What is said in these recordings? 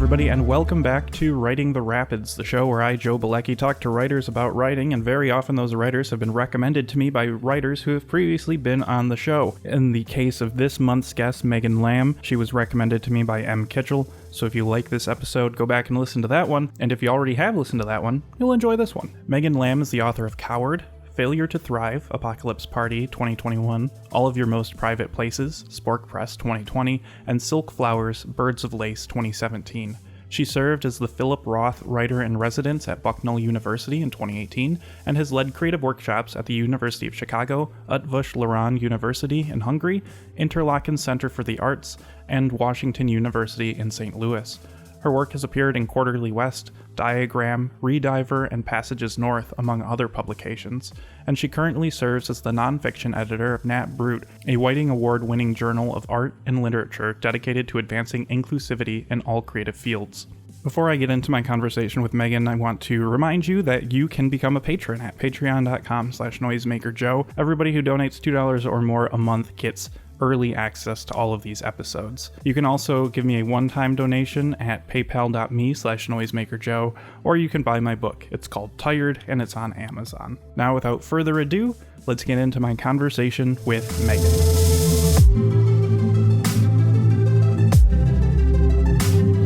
everybody, and welcome back to Writing the Rapids, the show where I, Joe Bielecki, talk to writers about writing, and very often those writers have been recommended to me by writers who have previously been on the show. In the case of this month's guest, Meghan Lamb, she was recommended to me by M. Kitchell, so if you like this episode, go back and listen to that one, and if you already have listened to that one, you'll enjoy this one. Meghan Lamb is the author of Coward, Failure to Thrive, Apocalypse Party 2021, All of Your Most Private Places, Spork Press 2020, and Silk Flowers, Birds of Lace 2017. She served as the Philip Roth Writer-in-Residence at Bucknell University in 2018, and has led creative workshops at the University of Chicago, Eötvös-Loránd University in Hungary, Interlaken Center for the Arts, and Washington University in St. Louis. Her work has appeared in Quarterly West, Diagram, Rediver, and Passages North, among other publications, and she currently serves as the nonfiction editor of Nat Brut, a Whiting Award-winning journal of art and literature dedicated to advancing inclusivity in all creative fields. Before I get into my conversation with Meghan, I want to remind you that you can become a patron at patreon.com/noisemakerjoe. Everybody who donates $2 or more a month gets early access to all of these episodes. You can also give me a one-time donation at paypal.me/noisemakerjoe, or you can buy my book. It's called Tired, and it's on Amazon. Now, without further ado, let's get into my conversation with Meghan.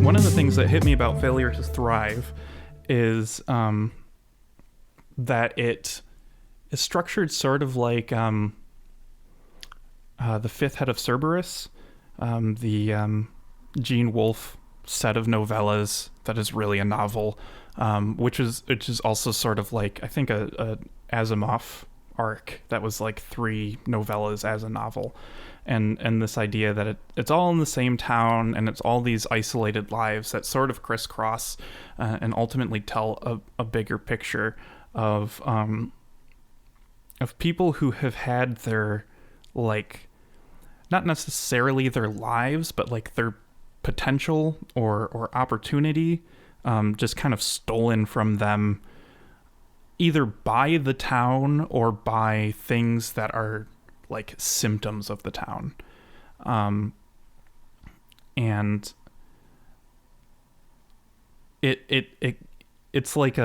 One of the things that hit me about Failure to Thrive is that it is structured sort of like The Fifth Head of Cerberus, the Gene Wolfe set of novellas that is really a novel, which is also sort of like, I think, a Asimov arc that was like 3 novellas as a novel. And this idea that it's all in the same town, and it's all these isolated lives that sort of crisscross and ultimately tell a bigger picture of people who have had their, like, not necessarily their lives, but like their potential or opportunity just kind of stolen from them, either by the town or by things that are like symptoms of the town. And it's like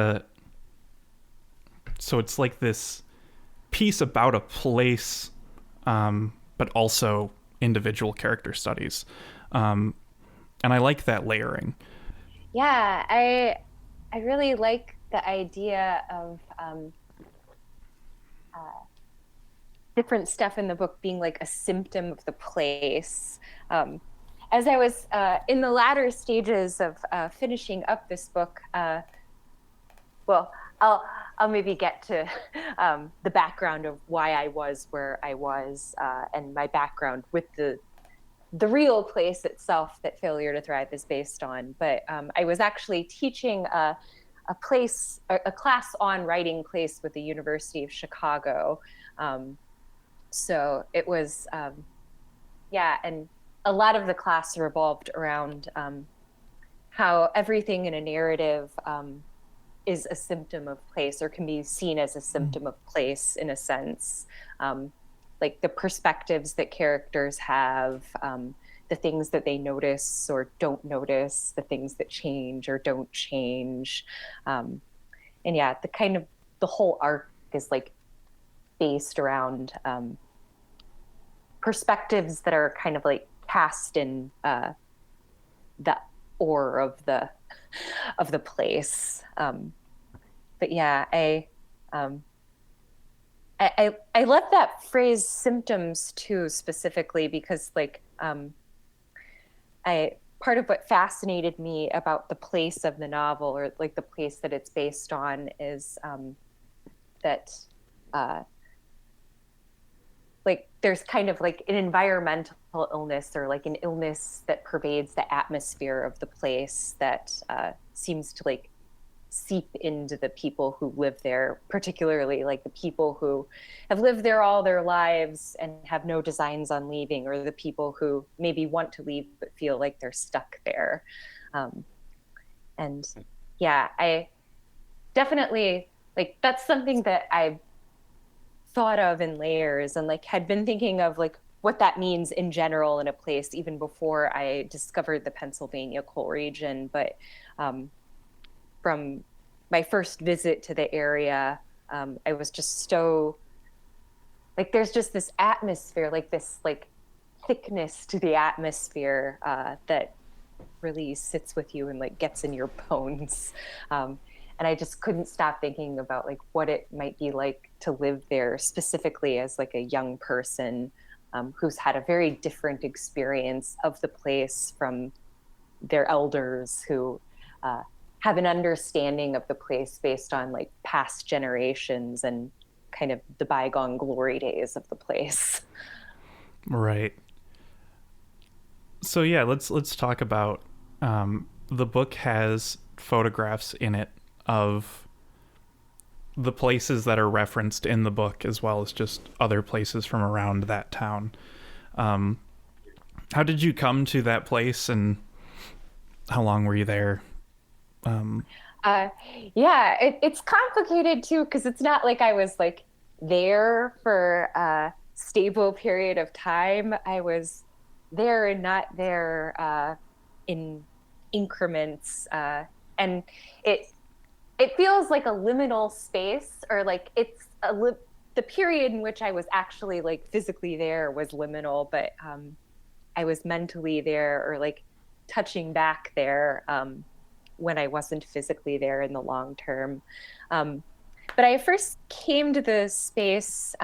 it's like this piece about a place, but also individual character studies. And I like that layering. Yeah, I really like the idea of different stuff in the book being like a symptom of the place. As I was in the latter stages of finishing up this book, well, I'll maybe get to the background of why I was where I was, and my background with the real place itself that Failure to Thrive is based on. But I was actually teaching a class on writing place with the University of Chicago. So it was, and a lot of the class revolved around how everything in a narrative is a symptom of place, or can be seen as a symptom of place in a sense. Like the perspectives that characters have, the things that they notice or don't notice, the things that change or don't change. And yeah, the whole arc is like based around perspectives that are kind of like cast in the ore of the place. But yeah, I love that phrase symptoms too, specifically because like part of what fascinated me about the place of the novel, or like the place that it's based on, is that like there's kind of like an environmental illness, or like an illness that pervades the atmosphere of the place that seems to like seep into the people who live there, particularly like the people who have lived there all their lives and have no designs on leaving, or the people who maybe want to leave but feel like they're stuck there. And yeah, I definitely, like, that's something that I've thought of in layers, and like had been thinking of like what that means in general in a place, even before I discovered the Pennsylvania coal region. But from my first visit to the area, I was just so like, there's just this atmosphere, like this like thickness to the atmosphere that really sits with you and like gets in your bones. And I just couldn't stop thinking about like what it might be like to live there, specifically as like a young person who's had a very different experience of the place from their elders who have an understanding of the place based on like past generations and kind of the bygone glory days of the place. Right. So yeah, let's talk about the book has photographs in it of the places that are referenced in the book, as well as just other places from around that town. How did you come to that place, and how long were you there? Yeah, it's complicated too, because it's not like I was like there for a stable period of time. I was there and not there in increments, and it it feels like a liminal space, or like the period in which I was actually like physically there was liminal, but I was mentally there or like touching back there when I wasn't physically there in the long term. Um, but I first came to the space,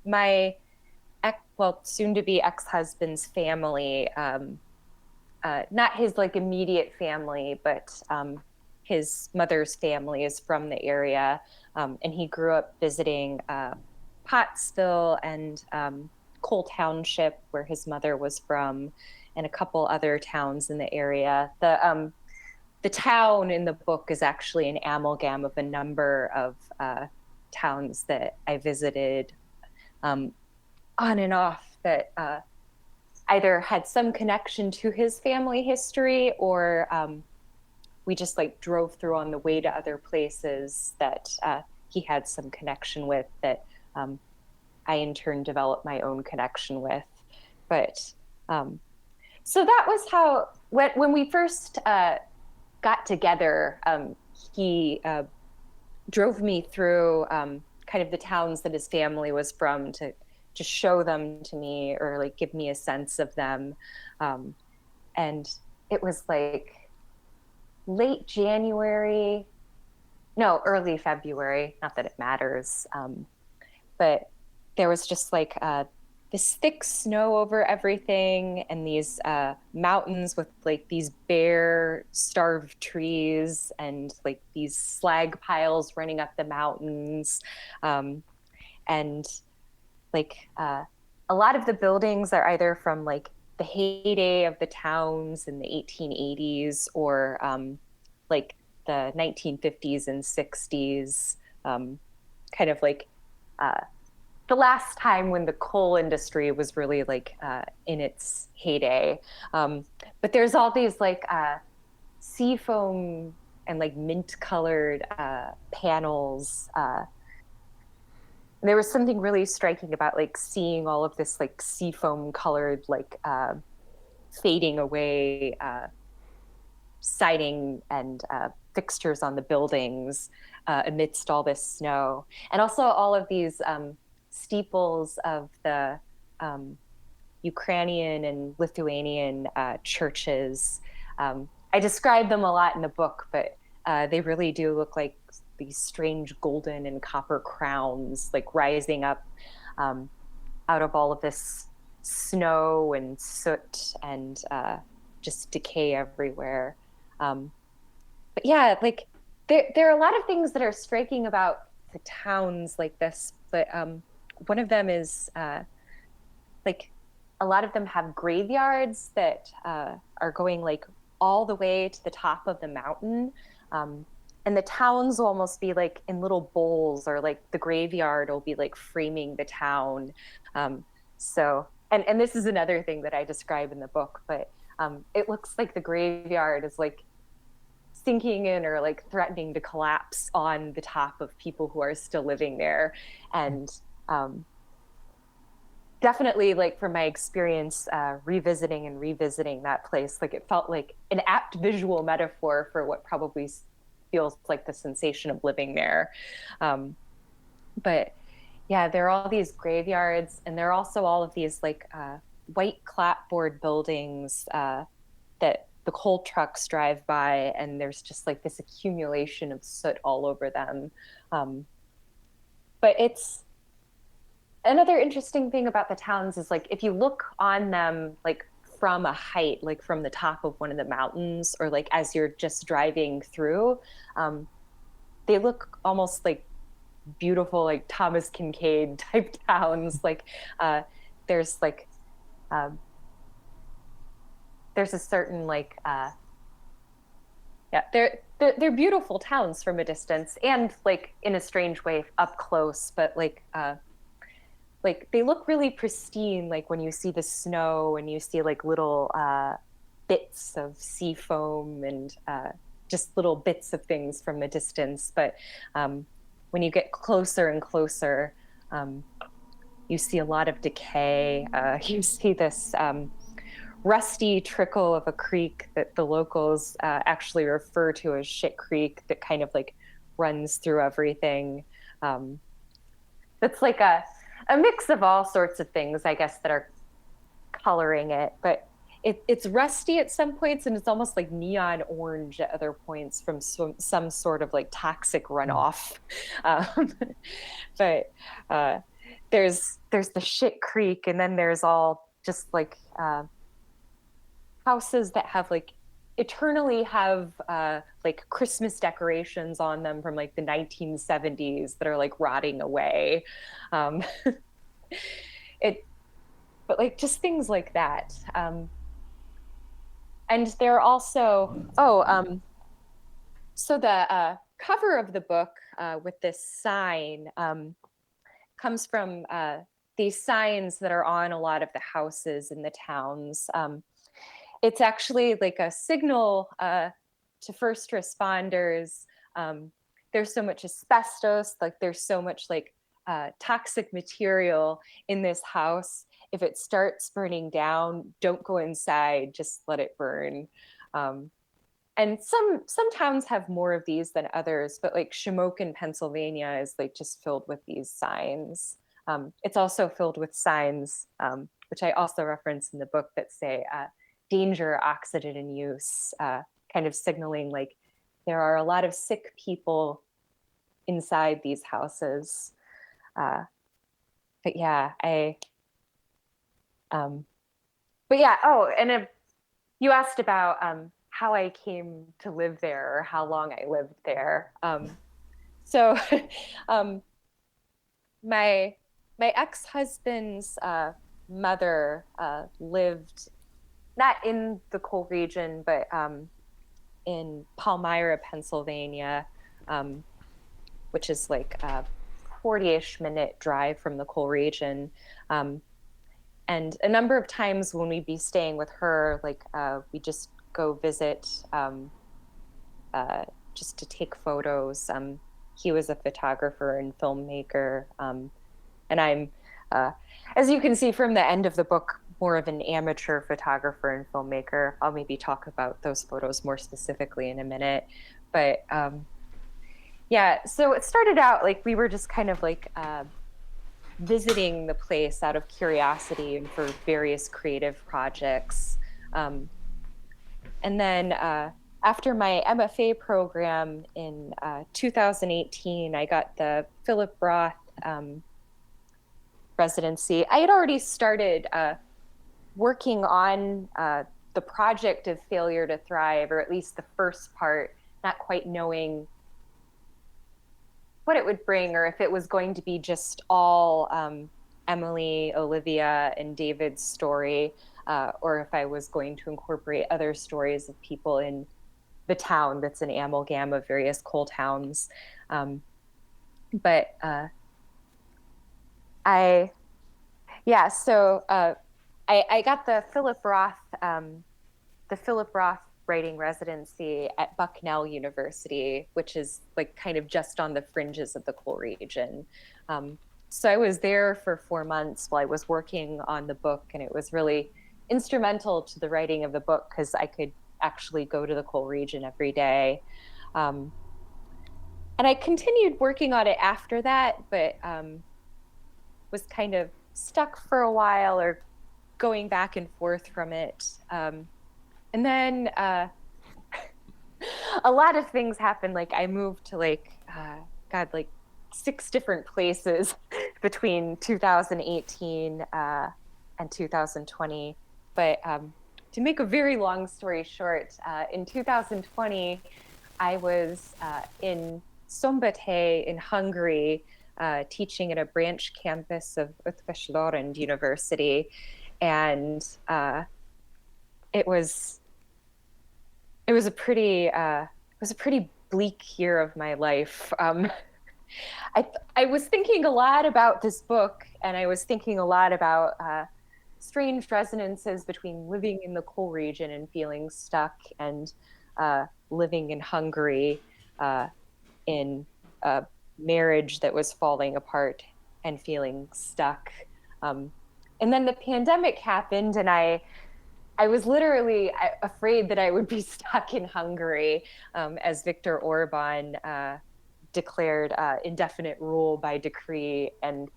my soon to be ex-husband's family, not his like immediate family, but his mother's family is from the area. And he grew up visiting Pottsville and Cole Township, where his mother was from, and a couple other towns in the area. The town in the book is actually an amalgam of a number of towns that I visited on and off that either had some connection to his family history, or we just like drove through on the way to other places that he had some connection with that I in turn developed my own connection with. But so that was how, when we first got together, he drove me through kind of the towns that his family was from to just show them to me, or like give me a sense of them. And it was like late January, no, early February, not that it matters. But there was just like this thick snow over everything, and these mountains with like these bare, starved trees, and like these slag piles running up the mountains. And like a lot of the buildings are either from like the heyday of the towns in the 1880s, or like the 1950s and 60s, kind of like the last time when the coal industry was really like in its heyday. But there's all these like seafoam and like mint colored panels. There was something really striking about like seeing all of this like seafoam colored, like fading away siding and fixtures on the buildings amidst all this snow. And also all of these steeples of the Ukrainian and Lithuanian churches. I describe them a lot in the book, but they really do look like these strange golden and copper crowns, like rising up out of all of this snow and soot and just decay everywhere. But yeah, like there are a lot of things that are striking about the towns like this, but one of them is like a lot of them have graveyards that are going like all the way to the top of the mountain. And the towns will almost be like in little bowls, or like the graveyard will be like framing the town. So, and this is another thing that I describe in the book, but it looks like the graveyard is like sinking in or like threatening to collapse on the top of people who are still living there. And definitely, like, from my experience revisiting and revisiting that place, like, it felt like an apt visual metaphor for what probably feels like the sensation of living there. Um, but yeah, there are all these graveyards, and there are also all of these like white clapboard buildings that the coal trucks drive by, and there's just like this accumulation of soot all over them. Um, but it's another interesting thing about the towns is like if you look on them like from a height, like from the top of one of the mountains, or like as you're just driving through, um, they look almost like beautiful, like Thomas Kincaid type towns. Like uh, there's like um, there's a certain like yeah, they're beautiful towns from a distance, and like in a strange way up close, but like they look really pristine, like when you see the snow and you see like little bits of sea foam and just little bits of things from a distance. But when you get closer and closer, um, you see a lot of decay. You see this rusty trickle of a creek that the locals actually refer to as Shit Creek, that kind of like runs through everything. That's like a mix of all sorts of things, I guess, that are coloring it. But it's rusty at some points, and it's almost like neon orange at other points from some sort of like toxic runoff. Um, but there's the Shit Creek, and then there's all just like houses that have like eternally have like Christmas decorations on them from like the 1970s that are like rotting away. Um, it, but like just things like that. And there are also so the cover of the book with this sign comes from these signs that are on a lot of the houses in the towns. It's actually like a signal to first responders. There's so much asbestos, like there's so much like toxic material in this house. If it starts burning down, don't go inside, just let it burn. And some towns have more of these than others, but like Shamokin, Pennsylvania is like just filled with these signs. It's also filled with signs, which I also reference in the book, that say danger, oxygen use, kind of signaling like there are a lot of sick people inside these houses. But yeah, but yeah, oh, and you asked about how I came to live there, or how long I lived there. So my ex-husband's mother lived not in the coal region, but in Palmyra, Pennsylvania, which is like a 40-ish minute drive from the coal region. And a number of times when we'd be staying with her, like we just go visit just to take photos. He was a photographer and filmmaker. And I'm, as you can see from the end of the book, more of an amateur photographer and filmmaker. I'll maybe talk about those photos more specifically in a minute. But yeah, so it started out like we were just kind of like visiting the place out of curiosity and for various creative projects. And then after my MFA program in 2018, I got the Philip Roth residency. I had already started working on the project of Failure to Thrive, or at least the first part, not quite knowing what it would bring, or if it was going to be just all Emily, Olivia, and David's story, or if I was going to incorporate other stories of people in the town that's an amalgam of various coal towns. But I got the Philip Roth writing residency at Bucknell University, which is like kind of just on the fringes of the coal region. So I was there for 4 months while I was working on the book, and it was really instrumental to the writing of the book because I could actually go to the coal region every day. Um, and I continued working on it after that, but was kind of stuck for a while or going back and forth from it. And then a lot of things happened. Like I moved to like 6 different places between 2018 and 2020. But to make a very long story short, in 2020, I was in Szombathely in Hungary, teaching at a branch campus of Eötvös University, and it was a pretty bleak year of my life. I was thinking a lot about this book, and I was thinking a lot about strange resonances between living in the coal region and feeling stuck, and living in Hungary in a marriage that was falling apart and feeling stuck. And then the pandemic happened, and I was literally afraid that I would be stuck in Hungary as Viktor Orban declared indefinite rule by decree. And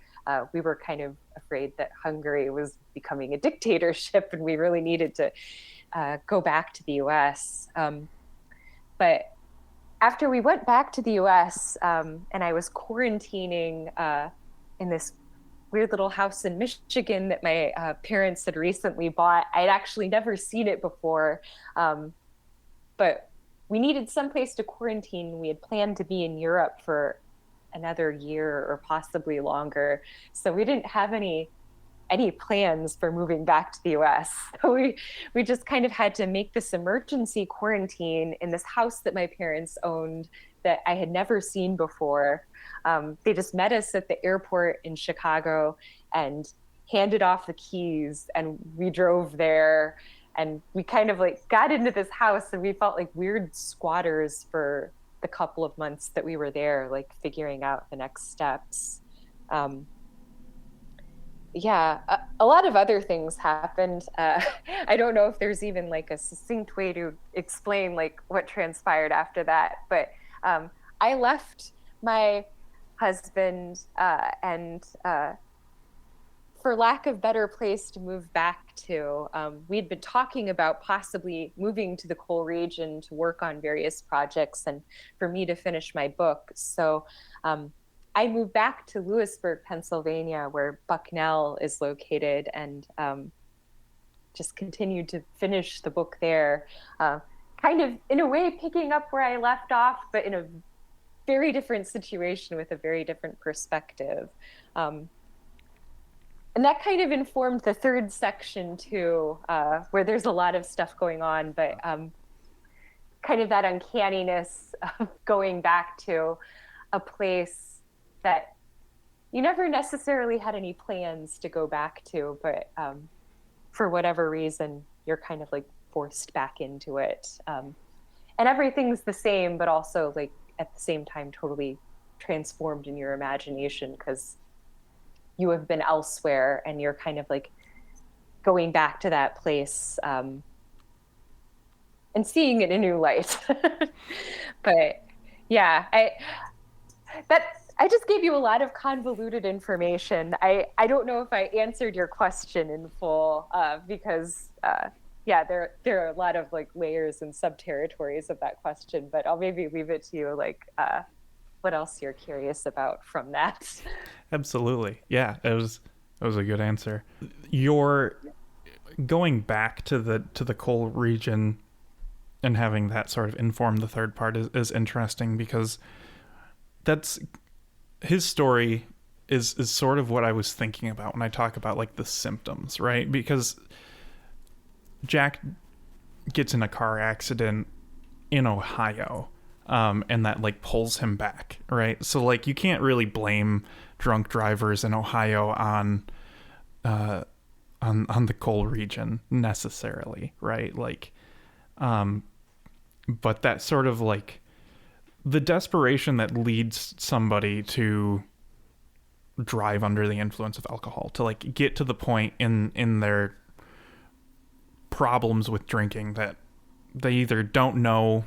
we were kind of afraid that Hungary was becoming a dictatorship and we really needed to go back to the US. But after we went back to the US and I was quarantining in this weird little house in Michigan that my parents had recently bought. I'd actually never seen it before, but we needed someplace to quarantine. We had planned to be in Europe for another year or possibly longer, so we didn't have any plans for moving back to the US. So we just kind of had to make this emergency quarantine in this house that my parents owned that I had never seen before. They just met us at the airport in Chicago and handed off the keys, and we drove there, and we kind of like got into this house, and we felt like weird squatters for the couple of months that we were there, like figuring out the next steps. A lot of other things happened. I don't know if there's even like a succinct way to explain like what transpired after that, but I left my husband and for lack of better place to move back to, we'd been talking about possibly moving to the coal region to work on various projects and for me to finish my book. So I moved back to Lewisburg, Pennsylvania, where Bucknell is located, and just continued to finish the book there. Kind of, in a way, picking up where I left off, but in a very different situation with a very different perspective. And that kind of informed the third section, too, where there's a lot of stuff going on, but kind of that uncanniness of going back to a place that you never necessarily had any plans to go back to, but for whatever reason, you're kind of like forced back into it. And everything's the same, but also like at the same time, totally transformed in your imagination because you have been elsewhere and you're kind of like going back to that place and seeing it in a new light. But yeah, I just gave you a lot of convoluted information. I don't know if I answered your question in full because there are a lot of like layers and sub-territories of that question, but I'll maybe leave it to you like what else you're curious about from that. Absolutely. Yeah, it was a good answer. You're going back to the coal region and having that sort of inform the third part is interesting because that's his story is sort of what I was thinking about when I talk about like the symptoms, right? Because Jack gets in a car accident in Ohio, and that like pulls him back, right? So like you can't really blame drunk drivers in Ohio on the coal region necessarily, right? Like, but that sort of like the desperation that leads somebody to drive under the influence of alcohol, to like get to the point in their problems with drinking that they either don't know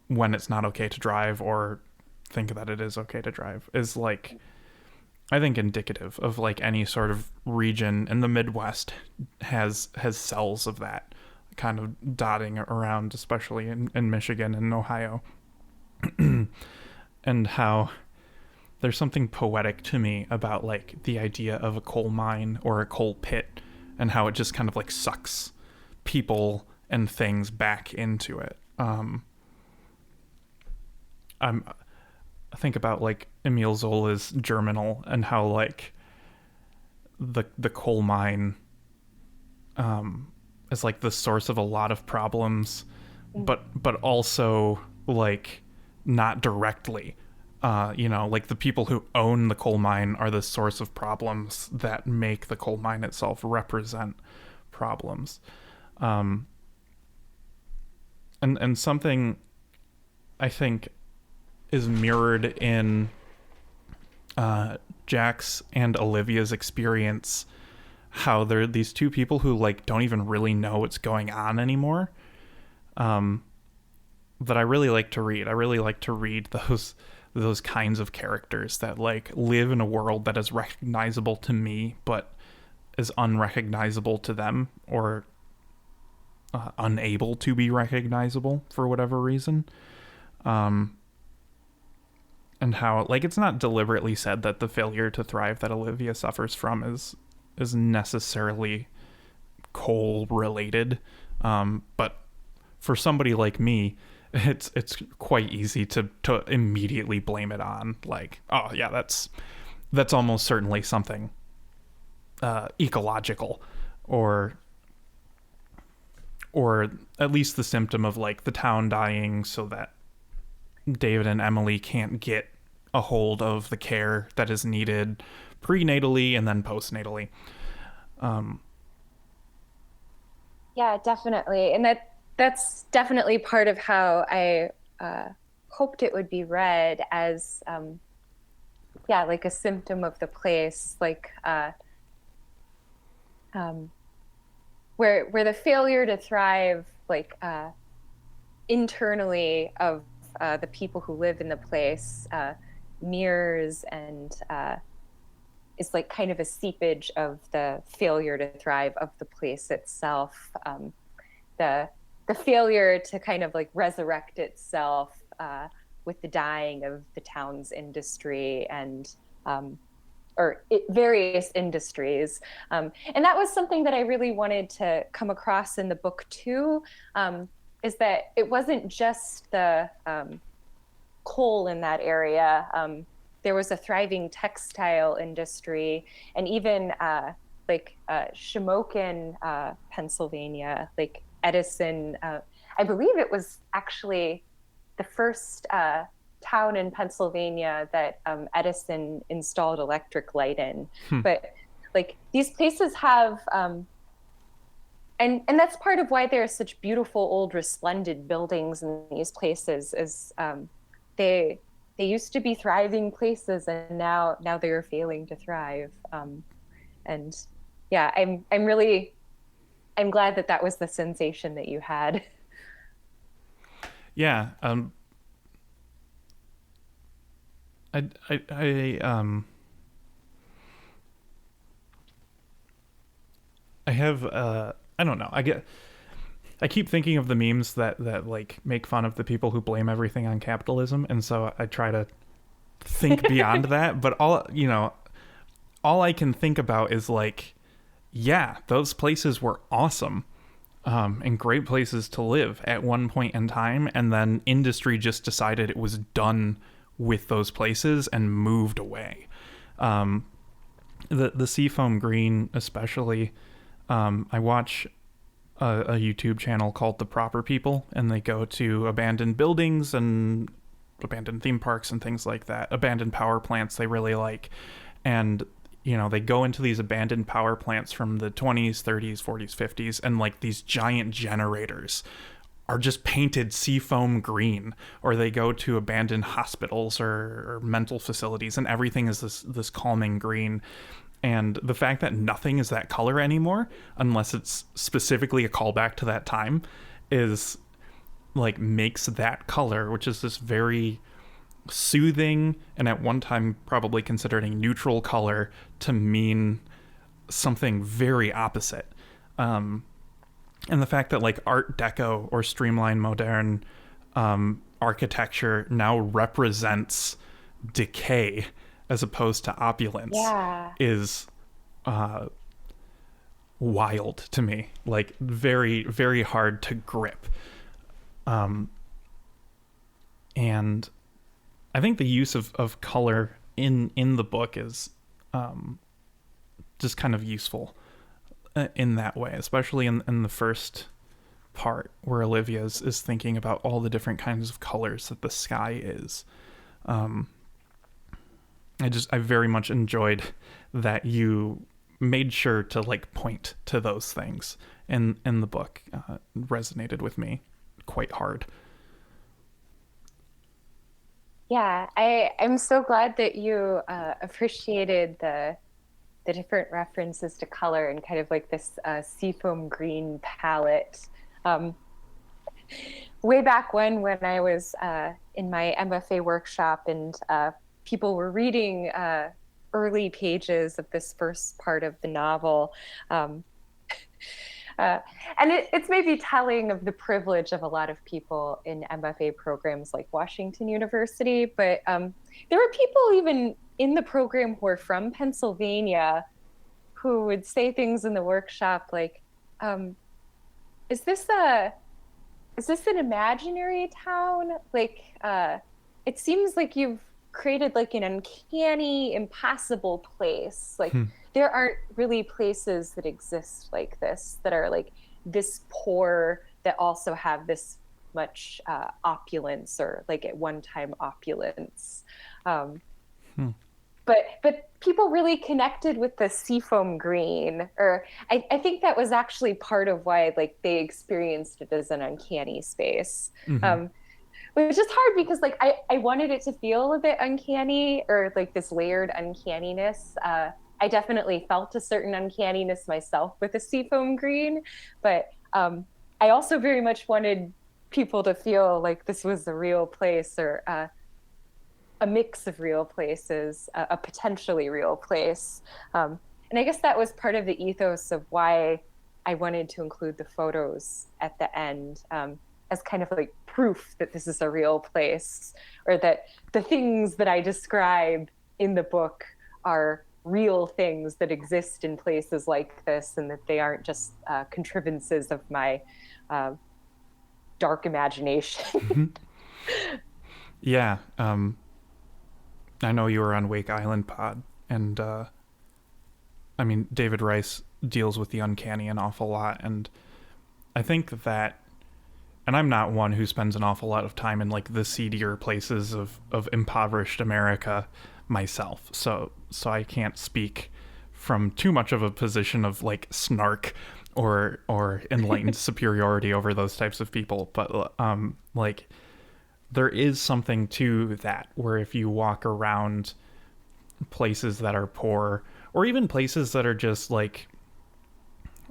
when it's not okay to drive or think that it is okay to drive, is like, I think, indicative of like any sort of region in the Midwest has cells of that kind of dotting around, especially in Michigan and Ohio. And how there's something poetic to me about like the idea of a coal mine or a coal pit, and how it just kind of like sucks people and things back into it. I think about like Emile Zola's Germinal, and how like the coal mine is like the source of a lot of problems, but also like not directly. Like the people who own the coal mine are the source of problems that make the coal mine itself represent problems. And something I think is mirrored in Jack's and Olivia's experience, how they're these two people who like don't even really know what's going on anymore, that I really like to read. I really like to read those kinds of characters that like live in a world that is recognizable to me but is unrecognizable to them, or unable to be recognizable for whatever reason. And how like it's not deliberately said that the failure to thrive that Olivia suffers from is necessarily coal related, but for somebody like me, it's quite easy to immediately blame it on, like, oh yeah, that's almost certainly something ecological, or at least the symptom of like the town dying so that David and Emily can't get a hold of the care that is needed prenatally and then postnatally. Yeah, definitely. And that's definitely part of how I hoped it would be read, as like a symptom of the place, like where the failure to thrive, like internally of the people who live in the place, mirrors and is like kind of a seepage of the failure to thrive of the place itself. The failure to kind of like resurrect itself with the dying of the town's industry and various industries. And that was something that I really wanted to come across in the book too, is that it wasn't just the coal in that area. There was a thriving textile industry, and even Shamokin, Pennsylvania, like Edison. I believe it was actually the first town in Pennsylvania that Edison installed electric light in. But like these places have, and that's part of why there are such beautiful old resplendent buildings in these places, is they used to be thriving places, and now they are failing to thrive. And yeah, I'm glad that was the sensation that you had. Yeah. I have I don't know. I keep thinking of the memes that like make fun of the people who blame everything on capitalism, and so I try to think beyond that. But all I can think about is like, yeah, those places were awesome, and great places to live at one point in time, and then industry just decided it was done with those places and moved away. The Seafoam Green especially. I watch a YouTube channel called The Proper People, and they go to abandoned buildings and abandoned theme parks and things like that, abandoned power plants they really like, and they go into these abandoned power plants from the 20s, 30s, 40s, 50s, and like these giant generators are just painted seafoam green, or they go to abandoned hospitals or mental facilities, and everything is this calming green. And the fact that nothing is that color anymore, unless it's specifically a callback to that time, is like makes that color, which is this very soothing and at one time probably considered a neutral color, to mean something very opposite. And the fact that like Art Deco or streamlined modern architecture now represents decay as opposed to opulence is wild to me. Like very, very hard to grip. And I think the use of color in the book is just kind of useful in that way, especially in the first part where Olivia is thinking about all the different kinds of colors that the sky is. I very much enjoyed that you made sure to like point to those things in the book. Resonated with me quite hard. Yeah, I'm so glad that you appreciated the different references to color and kind of like this seafoam green palette. Way back when I was in my MFA workshop and people were reading early pages of this first part of the novel. And it's maybe telling of the privilege of a lot of people in MFA programs like Washington University, but there were people even in the program who are from Pennsylvania who would say things in the workshop like, is this an imaginary town? Like, it seems like you've created like an uncanny, impossible place. Like there aren't really places that exist like this, that are like this poor, that also have this much opulence, or like at one time opulence. But people really connected with the seafoam green, or I think that was actually part of why like they experienced it as an uncanny space. Which is hard because like I wanted it to feel a bit uncanny, or like this layered uncanniness. I definitely felt a certain uncanniness myself with the seafoam green, but I also very much wanted people to feel like this was a real place, or a mix of real places, a potentially real place. And I guess that was part of the ethos of why I wanted to include the photos at the end, as kind of like proof that this is a real place, or that the things that I describe in the book are real things that exist in places like this, and that they aren't just contrivances of my dark imagination. Yeah. I know you were on Wake Island Pod, and I mean, David Rice deals with the uncanny an awful lot, and I think that, and I'm not one who spends an awful lot of time in like the seedier places of impoverished America myself, so I can't speak from too much of a position of like snark or enlightened superiority over those types of people, but like there is something to that, where if you walk around places that are poor, or even places that are just like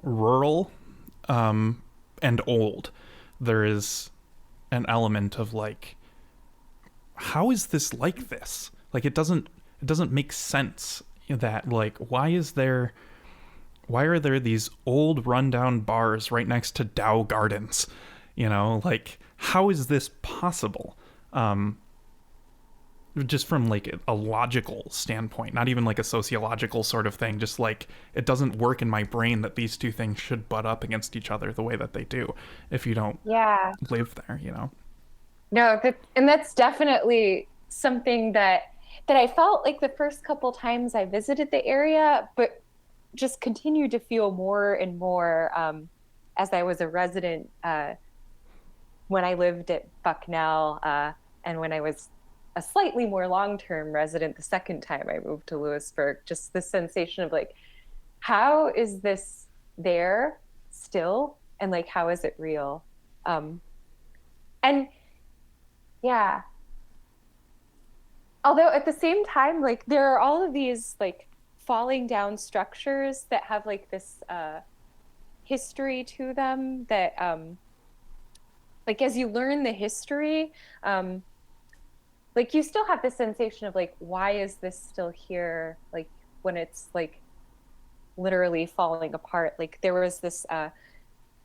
rural and old, there is an element of like, how is this like this? Like it doesn't make sense that like, why are there these old rundown bars right next to Dow Gardens? You know, like, how is this possible? Just from like a logical standpoint, not even like a sociological sort of thing. Just like, it doesn't work in my brain that these two things should butt up against each other the way that they do if you don't live there, you know? No, that's definitely something that I felt like the first couple times I visited the area, but just continued to feel more and more as I was a resident when I lived at Bucknell, and when I was a slightly more long-term resident the second time I moved to Lewisburg. Just the sensation of like, how is this there still, and like, how is it real? And yeah, although at the same time, like there are all of these like falling down structures that have like this history to them that like as you learn the history, um like you still have this sensation of like, why is this still here, like when it's like literally falling apart. Like there was this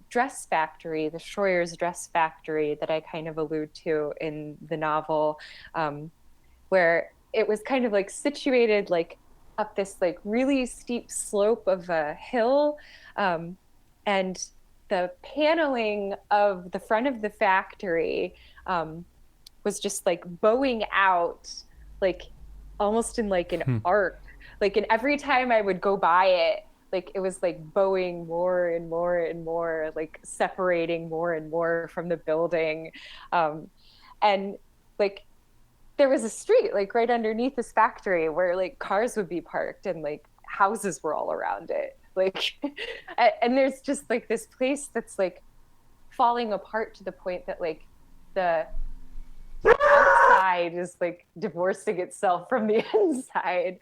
dress factory, the Schroyer's dress factory, that I kind of allude to in the novel, where it was kind of like situated like up this like really steep slope of a hill, and the paneling of the front of the factory was just like bowing out, like almost in like an arc. Like, and every time I would go by it, like it was like bowing more and more and more, like separating more and more from the building. And like there was a street like right underneath this factory where like cars would be parked and like houses were all around it. Like, and there's just like this place that's like falling apart to the point that like the outside is like divorcing itself from the inside.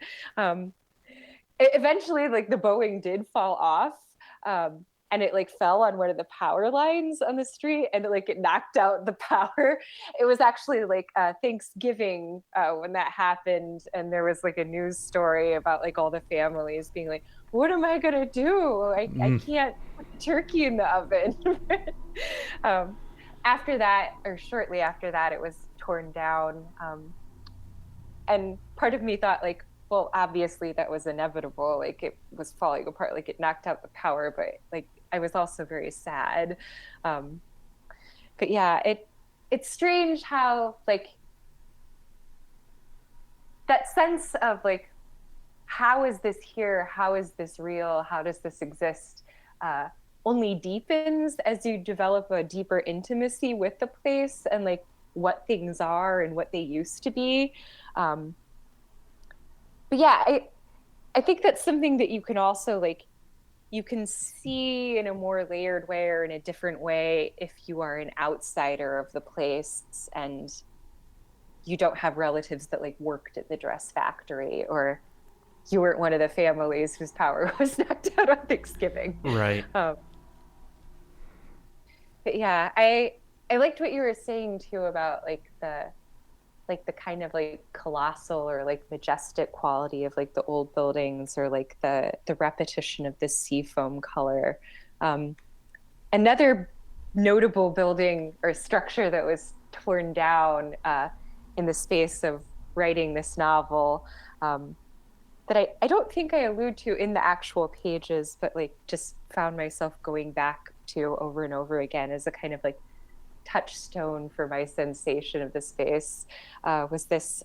Eventually, like the Boeing did fall off, and it like fell on one of the power lines on the street, and it knocked out the power. It was actually like Thanksgiving when that happened, and there was like a news story about like all the families being like, "What am I gonna do? I can't put the turkey in the oven." After that, or shortly after that, it was torn down. And part of me thought like, well, obviously that was inevitable. Like it was falling apart, like it knocked out the power, but like I was also very sad. But yeah, it's strange how like that sense of like, how is this here? How is this real? How does this exist? Only deepens as you develop a deeper intimacy with the place and like what things are and what they used to be. But yeah, I think that's something that you can also like, you can see in a more layered way or in a different way if you are an outsider of the place and you don't have relatives that like worked at the dress factory, or you weren't one of the families whose power was knocked out on Thanksgiving. Right. But yeah, I liked what you were saying too about like the kind of like colossal or like majestic quality of like the old buildings, or like the repetition of the seafoam color. Another notable building or structure that was torn down in the space of writing this novel, that I don't think I allude to in the actual pages, but like just found myself going back to over and over again as a kind of like touchstone for my sensation of the space, was this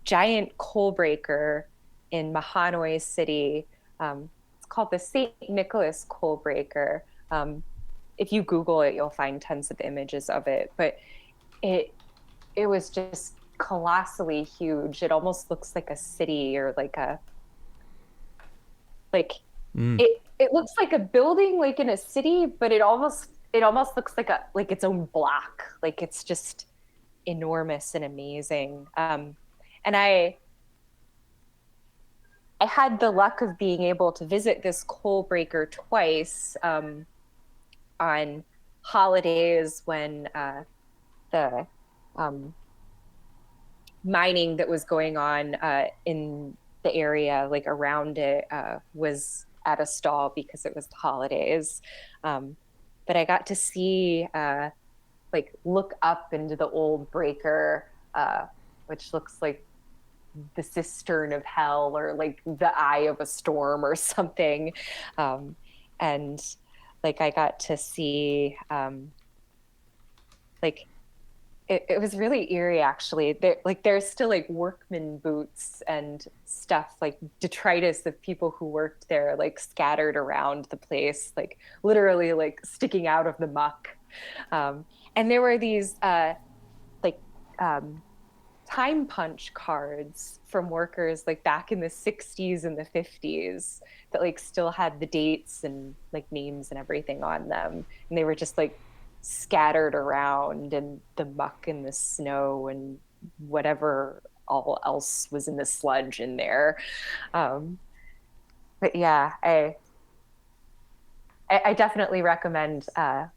giant coal breaker in Mahanoy City. It's called the St. Nicholas Coal Breaker. If you Google it, you'll find tons of images of it. But it was just colossally huge. It almost looks like a city, or like a it looks like a building like in a city, but it almost looks like its own block. Like it's just enormous and amazing. And I had the luck of being able to visit this coal breaker twice on holidays when the mining that was going on in the area, like around it, was at a stall because it was the holidays. But I got to see, like, look up into the old breaker, which looks like the cistern of hell, or like the eye of a storm or something. And like I got to see, like, it was really eerie, actually. There's still like workman boots and stuff, like detritus of people who worked there, like scattered around the place, like literally like sticking out of the muck. And there were these time punch cards from workers like back in the 60s and the 50s that like still had the dates and like names and everything on them. And they were just like scattered around in the muck and the snow and whatever all else was in the sludge in there. Um, but yeah, I definitely recommend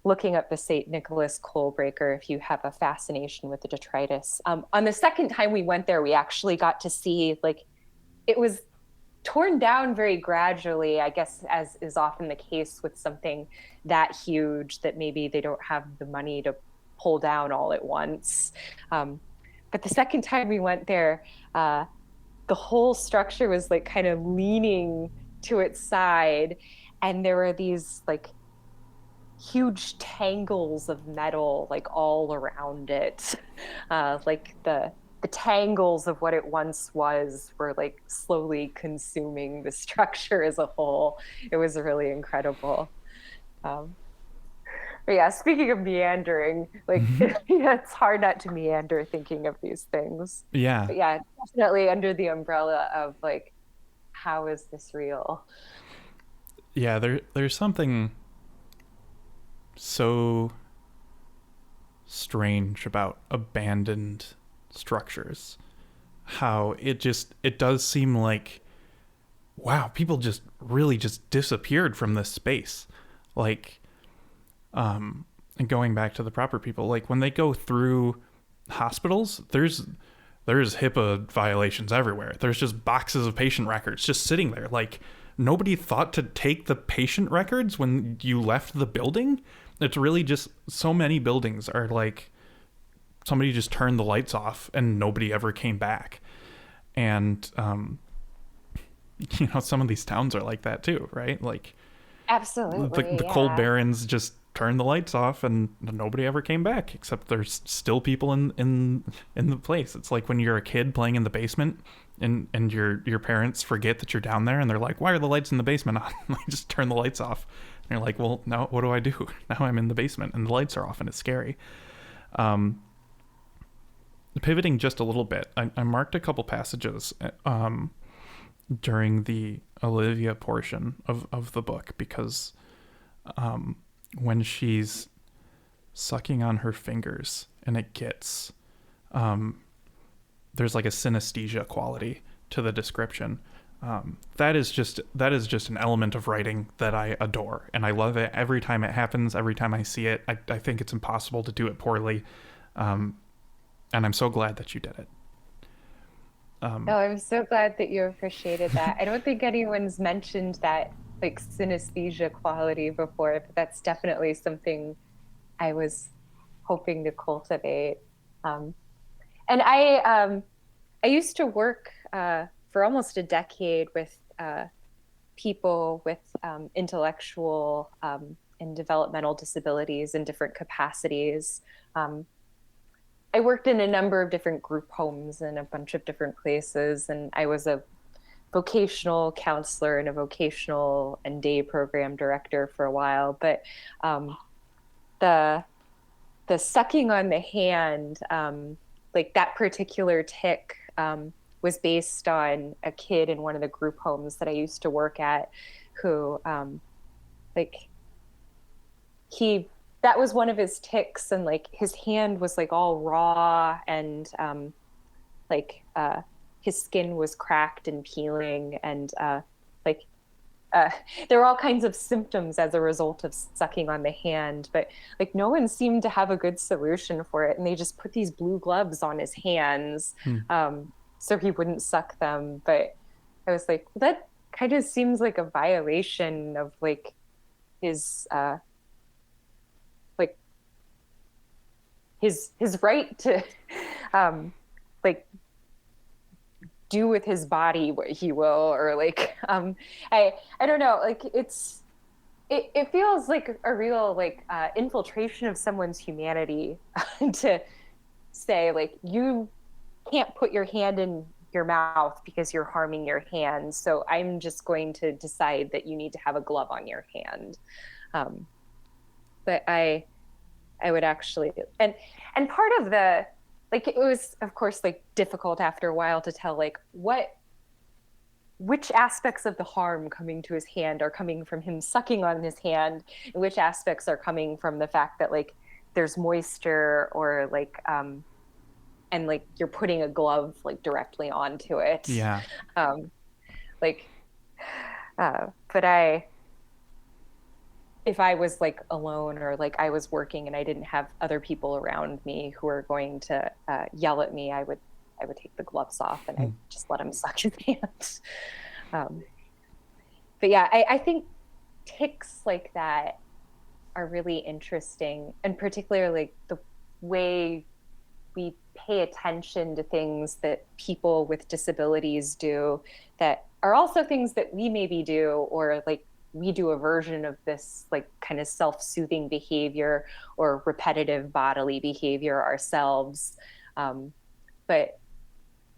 looking up the St. Nicholas Coal Breaker if you have a fascination with the detritus. On the second time we went there, we actually got to see, like, it was torn down very gradually, I guess, as is often the case with something that huge that maybe they don't have the money to pull down all at once. But the second time we went there, the whole structure was like kind of leaning to its side, and there were these like huge tangles of metal like all around it. Like the tangles of what it once was were like slowly consuming the structure as a whole. It was really incredible. Um, but yeah, speaking of meandering, like yeah, it's hard not to meander thinking of these things. Yeah. But yeah, definitely under the umbrella of like, how is this real? Yeah, there's something so strange about abandoned structures. How it does seem like, wow, people just really just disappeared from this space. Like, and going back to the proper people, like when they go through hospitals, there's HIPAA violations everywhere. There's just boxes of patient records just sitting there. Like, nobody thought to take the patient records when you left the building. It's really just so many buildings are like somebody just turned the lights off and nobody ever came back. And some of these towns are like that too, right? Like, Absolutely. the coal barons just turned the lights off and nobody ever came back, except there's still people in the place. It's like when you're a kid playing in the basement and your parents forget that you're down there and they're like, why are the lights in the basement on? Like, just turn the lights off. And you're like, well, now what do I do? Now I'm in the basement and the lights are off and it's scary. Pivoting just a little bit, I marked a couple passages during the Olivia portion of the book because when she's sucking on her fingers and it gets there's like a synesthesia quality to the description. That is just an element of writing that I adore, and I love it every time it happens. Every time I see it, I think it's impossible to do it poorly, and I'm so glad that you did it. Oh, I'm so glad that you appreciated that. I don't think anyone's mentioned that like synesthesia quality before, but that's definitely something I was hoping to cultivate. And I used to work for almost a decade with people with intellectual and developmental disabilities in different capacities. I worked in a number of different group homes in a bunch of different places, and I was a vocational counselor and a vocational and day program director for a while. But the sucking on the hand, like that particular tick, was based on a kid in one of the group homes that I used to work at, who, like, that was one of his ticks, and like his hand was like all raw and like his skin was cracked and peeling, and like there were all kinds of symptoms as a result of sucking on the hand, but like no one seemed to have a good solution for it, and they just put these blue gloves on his hands so he wouldn't suck them. But I was like, that kind of seems like a violation of like his like his right to like do with his body what he will, or like I don't know, like it feels like a real like infiltration of someone's humanity to say like, you can't put your hand in your mouth because you're harming your hand, so I'm just going to decide that you need to have a glove on your hand. But I would actually, and part of the, like, it was of course like difficult after a while to tell like which aspects of the harm coming to his hand are coming from him sucking on his hand, and which aspects are coming from the fact that like there's moisture or like and like you're putting a glove like directly onto it. Yeah. Like but if I was like alone or like I was working and I didn't have other people around me who were going to yell at me, I would take the gloves off and I just let him suck his hand. But yeah, I think tics like that are really interesting, and particularly the way we pay attention to things that people with disabilities do that are also things that we maybe do, or like we do a version of this like kind of self-soothing behavior or repetitive bodily behavior ourselves. But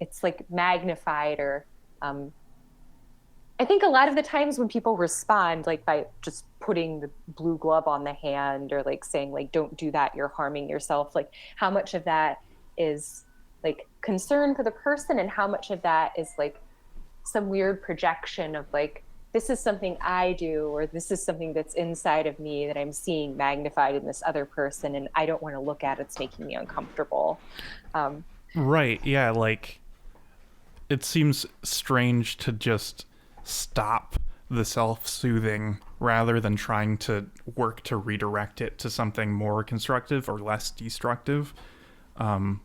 it's like magnified, or I think a lot of the times when people respond like by just putting the blue glove on the hand or like saying like, don't do that, you're harming yourself, like how much of that is like concern for the person and how much of that is like some weird projection of like, this is something I do, or this is something that's inside of me that I'm seeing magnified in this other person and I don't want to look at it, it's making me uncomfortable. Right, yeah, like it seems strange to just stop the self-soothing rather than trying to work to redirect it to something more constructive or less destructive. I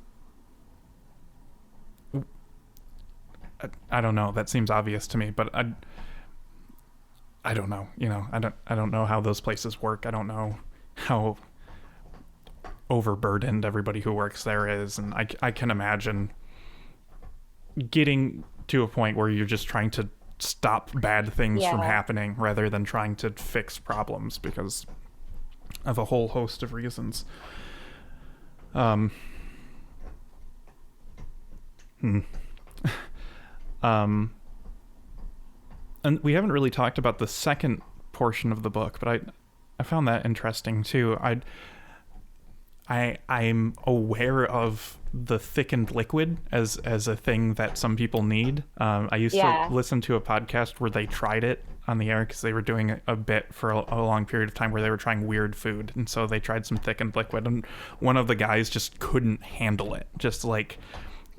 don't know, that seems obvious to me, but I don't know, you know, I don't know how those places work. I don't know how overburdened everybody who works there is, and I can imagine getting to a point where you're just trying to stop bad things from happening rather than trying to fix problems because of a whole host of reasons. And we haven't really talked about the second portion of the book, but I found that interesting too. I'm aware of the thickened liquid as a thing that some people need. I used to listen to a podcast where they tried it on the air because they were doing a bit for a long period of time where they were trying weird food, and so they tried some thickened liquid, and one of the guys just couldn't handle it. Just like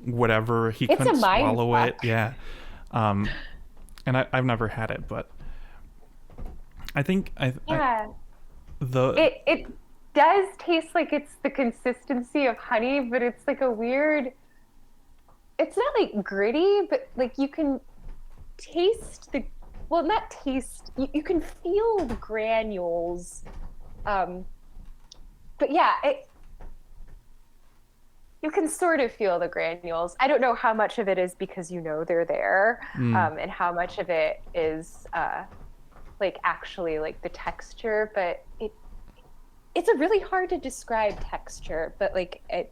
whatever, he couldn't swallow it. Yeah. And I've never had it, but I think it does taste like it's the consistency of honey, but it's like a weird, it's not like gritty, but like you can taste not taste, you can feel the granules. But yeah, you can sort of feel the granules. I don't know how much of it is because you know they're there, and how much of it is like actually like the texture, but it's a really hard to describe texture, but like it's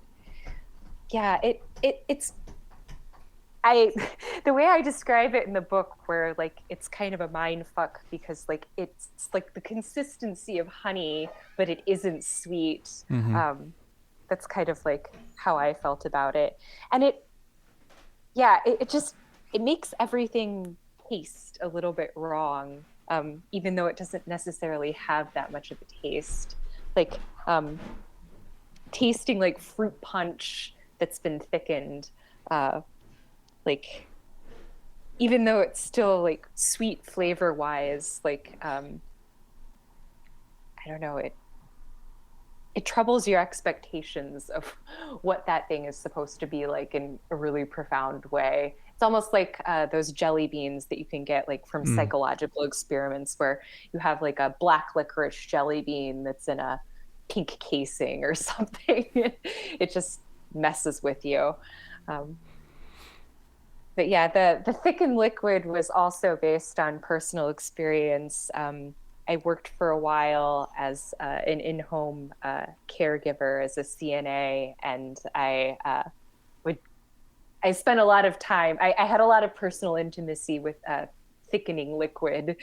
the way I describe it in the book, where like it's kind of a mind fuck because like it's like the consistency of honey, but it isn't sweet. That's kind of like how I felt about it. And it makes everything taste a little bit wrong, even though it doesn't necessarily have that much of a taste. Like tasting like fruit punch that's been thickened, like even though it's still like sweet flavor wise, like I don't know, it troubles your expectations of what that thing is supposed to be like in a really profound way. It's almost like those jelly beans that you can get like from psychological experiments, where you have like a black licorice jelly bean that's in a pink casing or something. It just messes with you. But yeah, the thickened liquid was also based on personal experience. I worked for a while as an in-home caregiver as a CNA, and I spent a lot of time. I had a lot of personal intimacy with thickening liquid,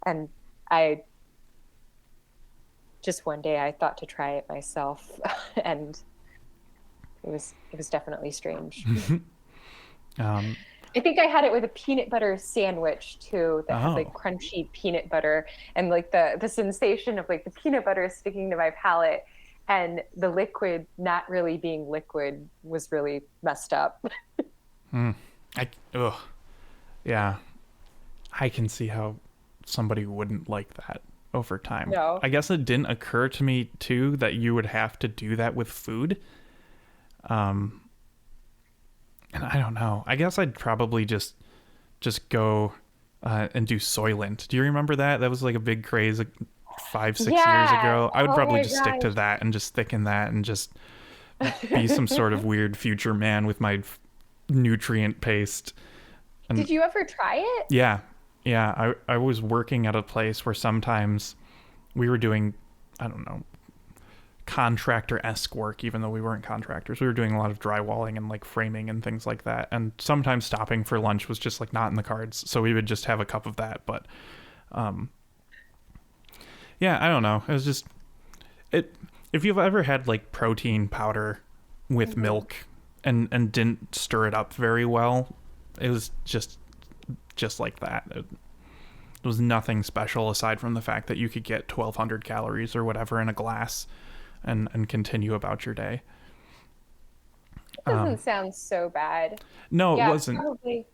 and I just one day I thought to try it myself, and it was definitely strange. I think I had it with a peanut butter sandwich too that had like Oh. crunchy peanut butter, and like the sensation of like the peanut butter sticking to my palate and the liquid not really being liquid was really messed up. Ugh. Yeah. I can see how somebody wouldn't like that over time. No. I guess it didn't occur to me too that you would have to do that with food. Um, and I don't know. I guess I'd probably just go and do Soylent. Do you remember that? That was like a big craze like 5 6 years Yeah. ago. I would Oh probably my just stick to that and just thicken that and just be some gosh. sort of weird future man with my nutrient paste. And Did you ever try it? yeah, yeah. I was working at a place where sometimes we were doing, I don't know, contractor-esque work, even though we weren't contractors. We were doing a lot of drywalling and like framing and things like that. And sometimes stopping for lunch was just like not in the cards. So we would just have a cup of that. But um, yeah, I don't know. It was just it. If you've ever had like protein powder with milk and didn't stir it up very well, it was just like that. It was nothing special aside from the fact that you could get 1,200 calories or whatever in a glass and continue about your day. Doesn't sound so bad. No, it Yeah, wasn't. probably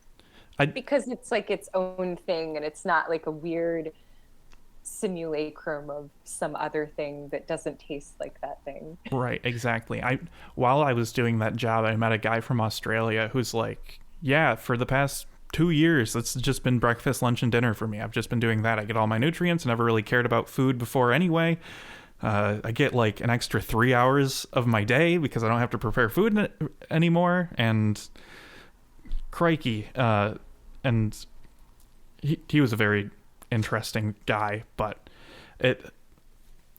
I because it's like its own thing and it's not like a weird simulacrum of some other thing that doesn't taste like that thing. Right, exactly. I while I was doing that job, I met a guy from Australia who's like, "Yeah, for the past 2 years, it's just been breakfast, lunch, and dinner for me. I've just been doing that. I get all my nutrients. Never really cared about food before anyway. I get like an extra 3 hours of my day because I don't have to prepare food anymore. And crikey, and he was a very interesting guy, but it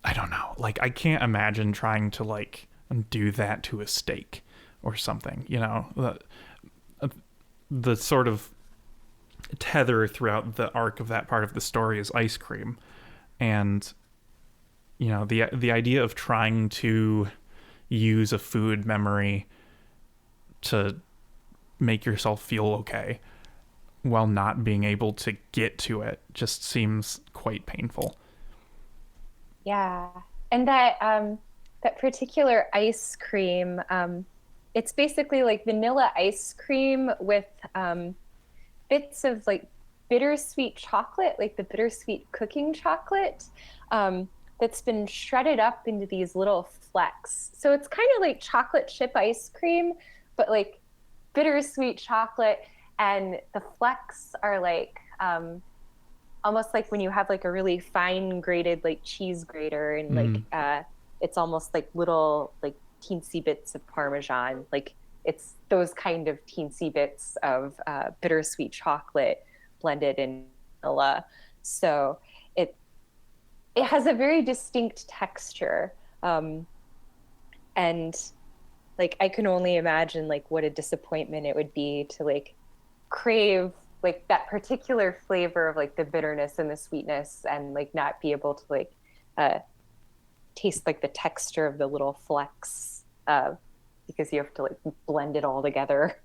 I don't know. Like I can't imagine trying to like do that to a steak or something. You know, the sort of tether throughout the arc of that part of the story is ice cream, and you know the idea of trying to use a food memory to make yourself feel okay while not being able to get to it just seems quite painful. Yeah. And that particular ice cream, it's basically like vanilla ice cream with bits of like bittersweet chocolate, like the bittersweet cooking chocolate, that's been shredded up into these little flecks. So it's kind of like chocolate chip ice cream, but like bittersweet chocolate. And the flecks are like almost like when you have like a really fine grated like cheese grater and like it's almost like little like teensy bits of Parmesan. Like it's those kind of teensy bits of bittersweet chocolate blended in vanilla. So it has a very distinct texture, and like I can only imagine like what a disappointment it would be to like crave like that particular flavor of like the bitterness and the sweetness and like not be able to like taste like the texture of the little flecks because you have to like blend it all together.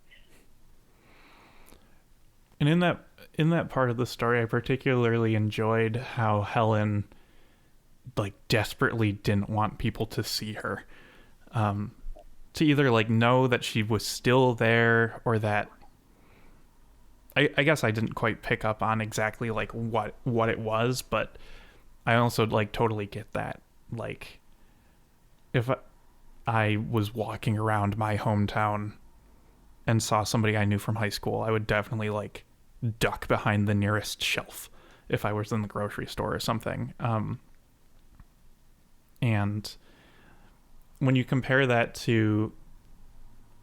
And in that part of the story, I particularly enjoyed how Helen like desperately didn't want people to see her, to either like know that she was still there or that I guess I didn't quite pick up on exactly like what it was, but I also like totally get that. Like if I was walking around my hometown and saw somebody I knew from high school, I would definitely like duck behind the nearest shelf if I was in the grocery store or something. And when you compare that to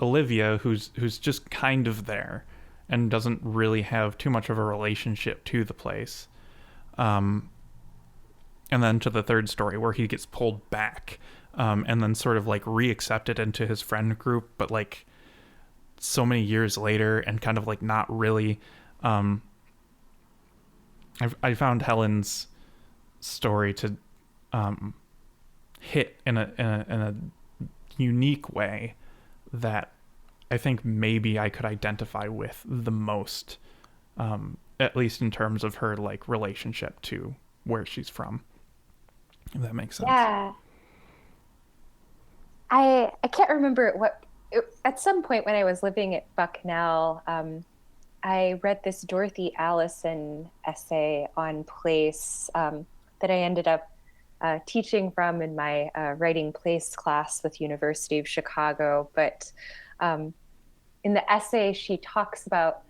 Olivia, who's just kind of there and doesn't really have too much of a relationship to the place, and then to the third story where he gets pulled back, and then sort of like reaccepted into his friend group, but like so many years later and kind of like not really. I found Helen's story to hit in a unique way that I think maybe I could identify with the most, at least in terms of her like relationship to where she's from, if that makes sense. Yeah. I can't remember at some point when I was living at Bucknell, I read this Dorothy Allison essay on place that I ended up teaching from in my writing place class with University of Chicago. But um, in the essay, she talks about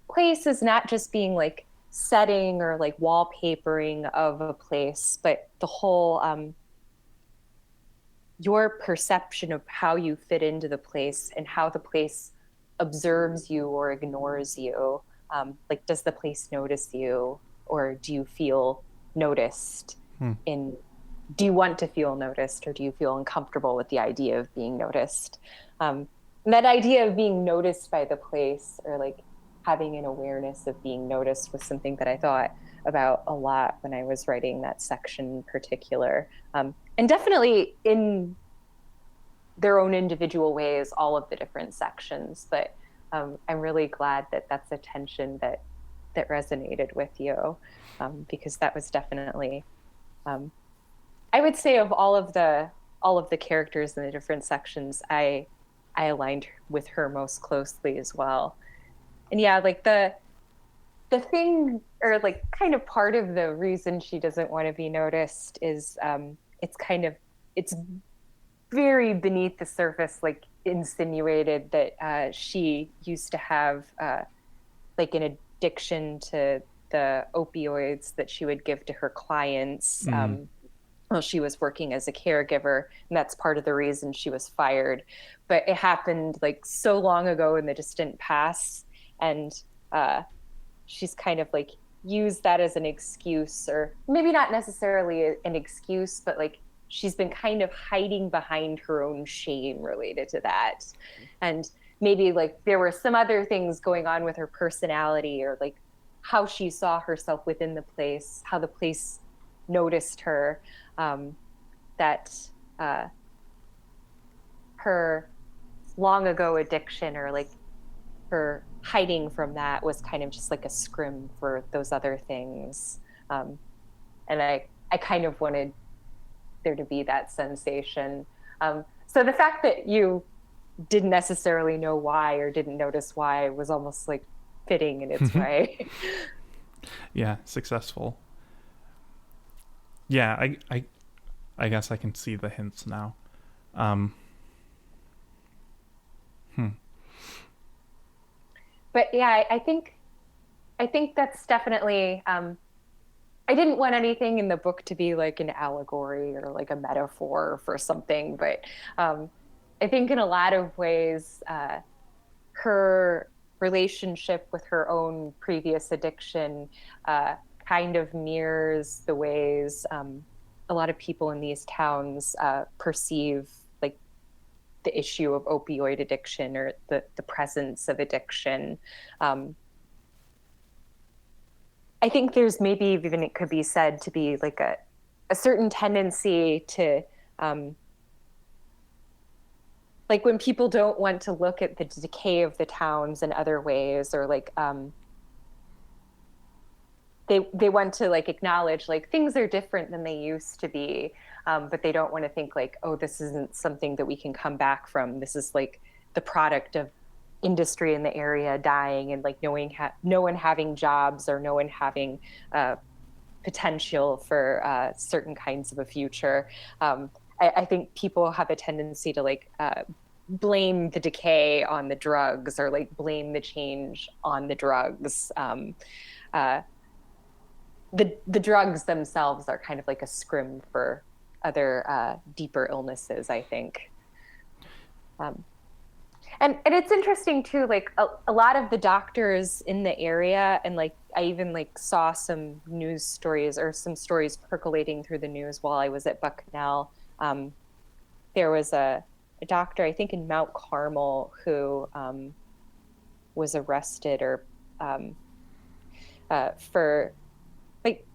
place as not just being like setting or like wallpapering of a place, but the whole your perception of how you fit into the place and how the place observes you or ignores you. Like, does the place notice you, or do you feel noticed? Hmm. Do you want to feel noticed, or do you feel uncomfortable with the idea of being noticed? And that idea of being noticed by the place, or like having an awareness of being noticed, was something that I thought about a lot when I was writing that section in particular. And definitely in their own individual ways, all of the different sections. But I'm really glad that that's a tension that resonated with you, because that was definitely, I would say, of all of the characters in the different sections, I aligned with her most closely as well. And yeah, like the thing, or like kind of part of the reason she doesn't want to be noticed is it's very beneath the surface, like insinuated that she used to have like an addiction to the opioids that she would give to her clients while she was working as a caregiver, and that's part of the reason she was fired. But it happened like so long ago in the distant past, and she's kind of like used that as an excuse, or maybe not necessarily an excuse, but like she's been kind of hiding behind her own shame related to that. And maybe like there were some other things going on with her personality, or like how she saw herself within the place, how the place noticed her, that her long ago addiction, or like her hiding from that, was kind of just like a scrim for those other things. And I kind of wanted there to be that sensation. So the fact that you didn't necessarily know why, or didn't notice why, was almost like fitting in its way. Yeah, successful. Yeah, I guess I can see the hints now. Um, But yeah, I think that's definitely. I didn't want anything in the book to be like an allegory or like a metaphor for something, but I think in a lot of ways, her relationship with her own previous addiction kind of mirrors the ways a lot of people in these towns perceive like the issue of opioid addiction, or the presence of addiction. I think there's maybe even, it could be said to be like a certain tendency to, like when people don't want to look at the decay of the towns in other ways, or like they want to like acknowledge like things are different than they used to be, but they don't want to think like, oh, this isn't something that we can come back from. This is like the product of industry in the area dying, and like no one having jobs, or no one having potential for certain kinds of a future. I think people have a tendency to like blame the decay on the drugs, or like blame the change on the drugs. The drugs themselves are kind of like a scrim for other deeper illnesses, I think. And it's interesting too, like a lot of the doctors in the area, and like I even like saw some news stories, or some stories percolating through the news while I was at Bucknell. There was a doctor, I think in Mount Carmel, who was arrested, or for like,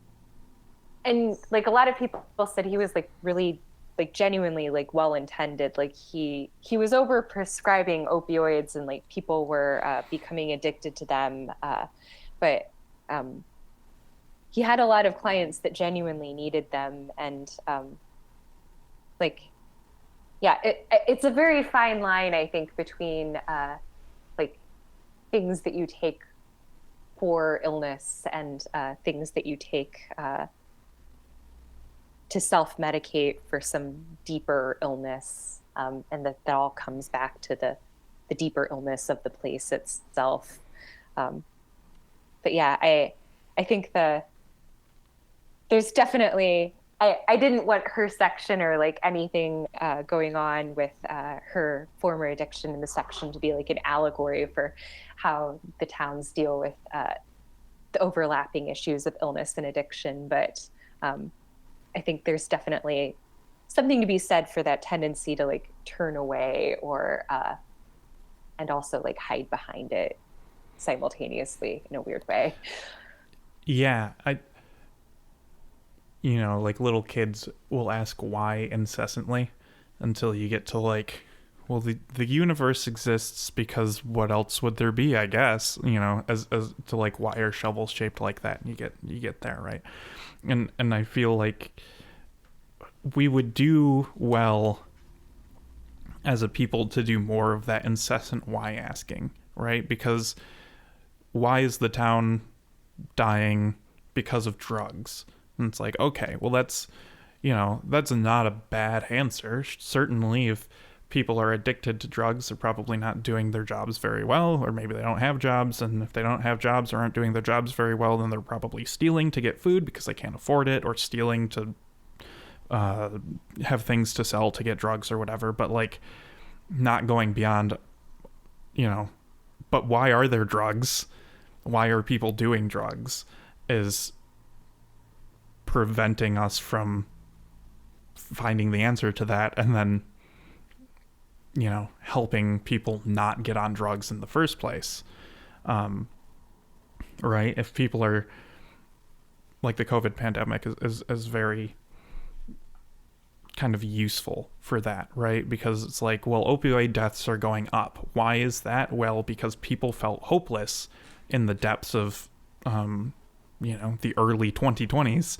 and like a lot of people said he was like really like genuinely like well intended. Like he was over prescribing opioids and like people were becoming addicted to them, but he had a lot of clients that genuinely needed them, and like yeah, it's a very fine line, I think, between like things that you take for illness and things that you take to self-medicate for some deeper illness, and that all comes back to the deeper illness of the place itself. But yeah, I think there's definitely, I didn't want her section or like anything going on with her former addiction in the section to be like an allegory for how the towns deal with the overlapping issues of illness and addiction. But I think there's definitely something to be said for that tendency to like turn away or and also like hide behind it simultaneously in a weird way. Yeah, like little kids will ask why incessantly until you get to like, well, the universe exists because what else would there be, I guess, as to like, why are shovels shaped like that? And you get there, right? And I feel like we would do well as a people to do more of that incessant why asking, right? Because why is the town dying? Because of drugs. And it's like, okay, well, that's not a bad answer. Certainly, if people are addicted to drugs, they're probably not doing their jobs very well, or maybe they don't have jobs. And if they don't have jobs or aren't doing their jobs very well, then they're probably stealing to get food because they can't afford it, or stealing to have things to sell to get drugs or whatever. But like, not going beyond, but why are there drugs? Why are people doing drugs? Is preventing us from finding the answer to that, and then helping people not get on drugs in the first place. Right? If people are like, the COVID pandemic is very kind of useful for that, right? Because it's like, well, opioid deaths are going up. Why is that? Well, because people felt hopeless in the depths of the early 2020s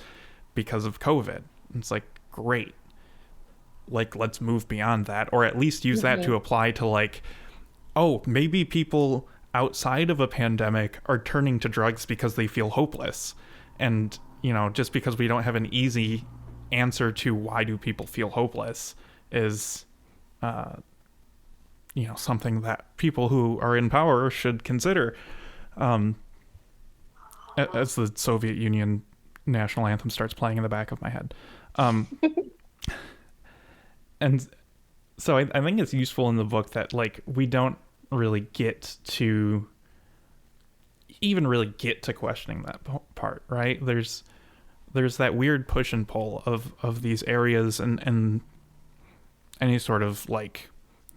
because of COVID. It's like, great. Like, let's move beyond that, or at least use that to apply to like, oh, maybe people outside of a pandemic are turning to drugs because they feel hopeless. And, just because we don't have an easy answer to why do people feel hopeless is, something that people who are in power should consider. As the Soviet Union national anthem starts playing in the back of my head. And so I think it's useful in the book that like, we don't really get to questioning that part, right? There's that weird push and pull of these areas and any sort of like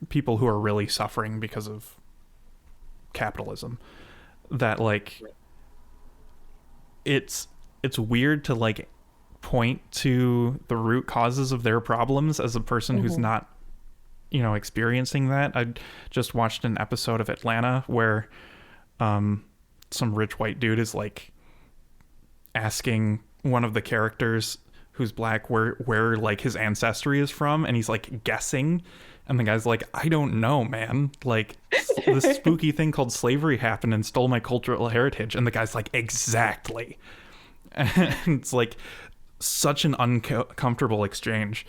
people who are really suffering because of capitalism, that like, it's weird to like point to the root causes of their problems as a person who's not, experiencing that. I just watched an episode of Atlanta where some rich white dude is like asking one of the characters who's black where like his ancestry is from, and he's like guessing, and the guy's like, I don't know, man, like this spooky thing called slavery happened and stole my cultural heritage. And the guy's like, exactly. And it's like such an uncomfortable exchange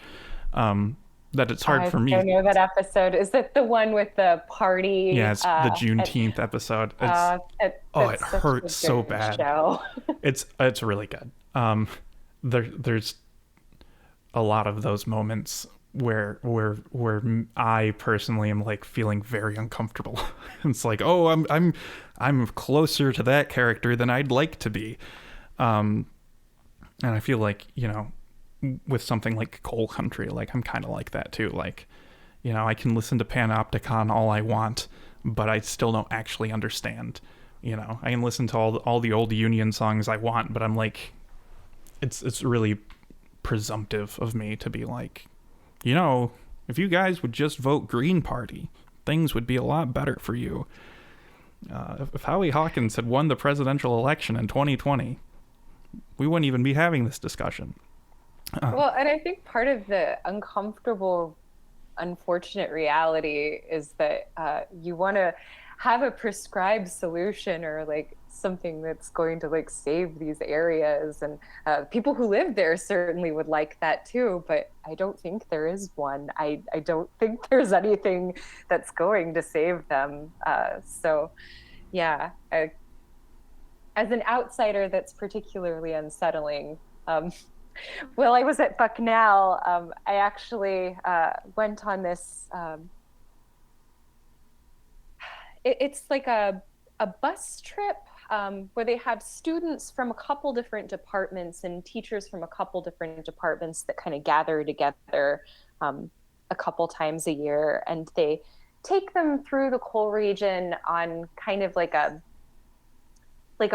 that it's hard for me. I know that episode. Is it the one with the party? Yeah, it's the Juneteenth episode. It hurts so bad. Show. It's really good. There's a lot of those moments where I personally am like feeling very uncomfortable. It's like, oh, I'm closer to that character than I'd like to be. And I feel like, with something like Coal Country, like I'm kind of like that too. Like, I can listen to Panopticon all I want, but I still don't actually understand. I can listen to all the old Union songs I want, but I'm like, it's really presumptive of me to be like, you know, if you guys would just vote Green Party, things would be a lot better for you. If Howie Hawkins had won the presidential election in 2020, we wouldn't even be having this discussion. Well, and I think part of the uncomfortable, unfortunate reality is that you want to have a prescribed solution or like something that's going to like save these areas. And people who live there certainly would like that too, but I don't think there is one. I don't think there's anything that's going to save them. So yeah, as an outsider, that's particularly unsettling. While I was at Bucknell, I actually went on this. It's like a bus trip where they have students from a couple different departments and teachers from a couple different departments that kind of gather together a couple times a year, and they take them through the coal region on kind of like a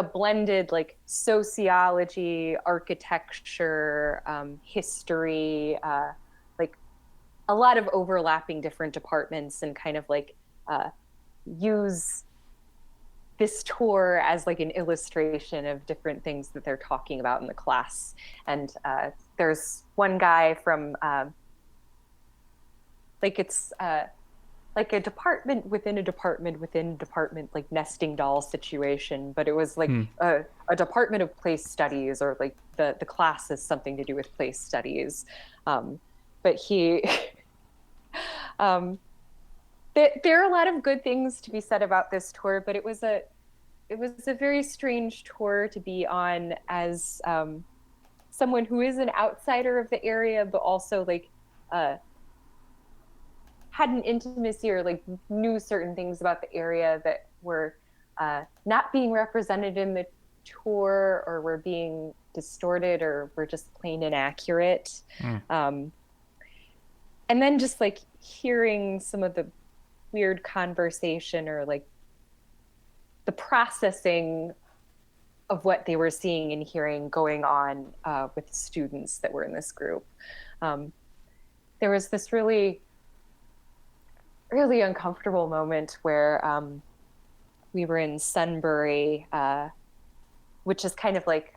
blended like sociology, architecture, history, like a lot of overlapping different departments, and kind of like use this tour as like an illustration of different things that they're talking about in the class. And there's one guy from like it's like a department within a department within a department, like nesting doll situation. But it was like a department of place studies, or like the class has something to do with place studies. But he, there are a lot of good things to be said about this tour, but it was a very strange tour to be on as someone who is an outsider of the area, but also like had an intimacy or like knew certain things about the area that were not being represented in the tour, or were being distorted, or were just plain inaccurate. And then just like hearing some of the weird conversation, or like the processing of what they were seeing and hearing going on with students that were in this group. There was this really uncomfortable moment where we were in Sunbury, which is kind of like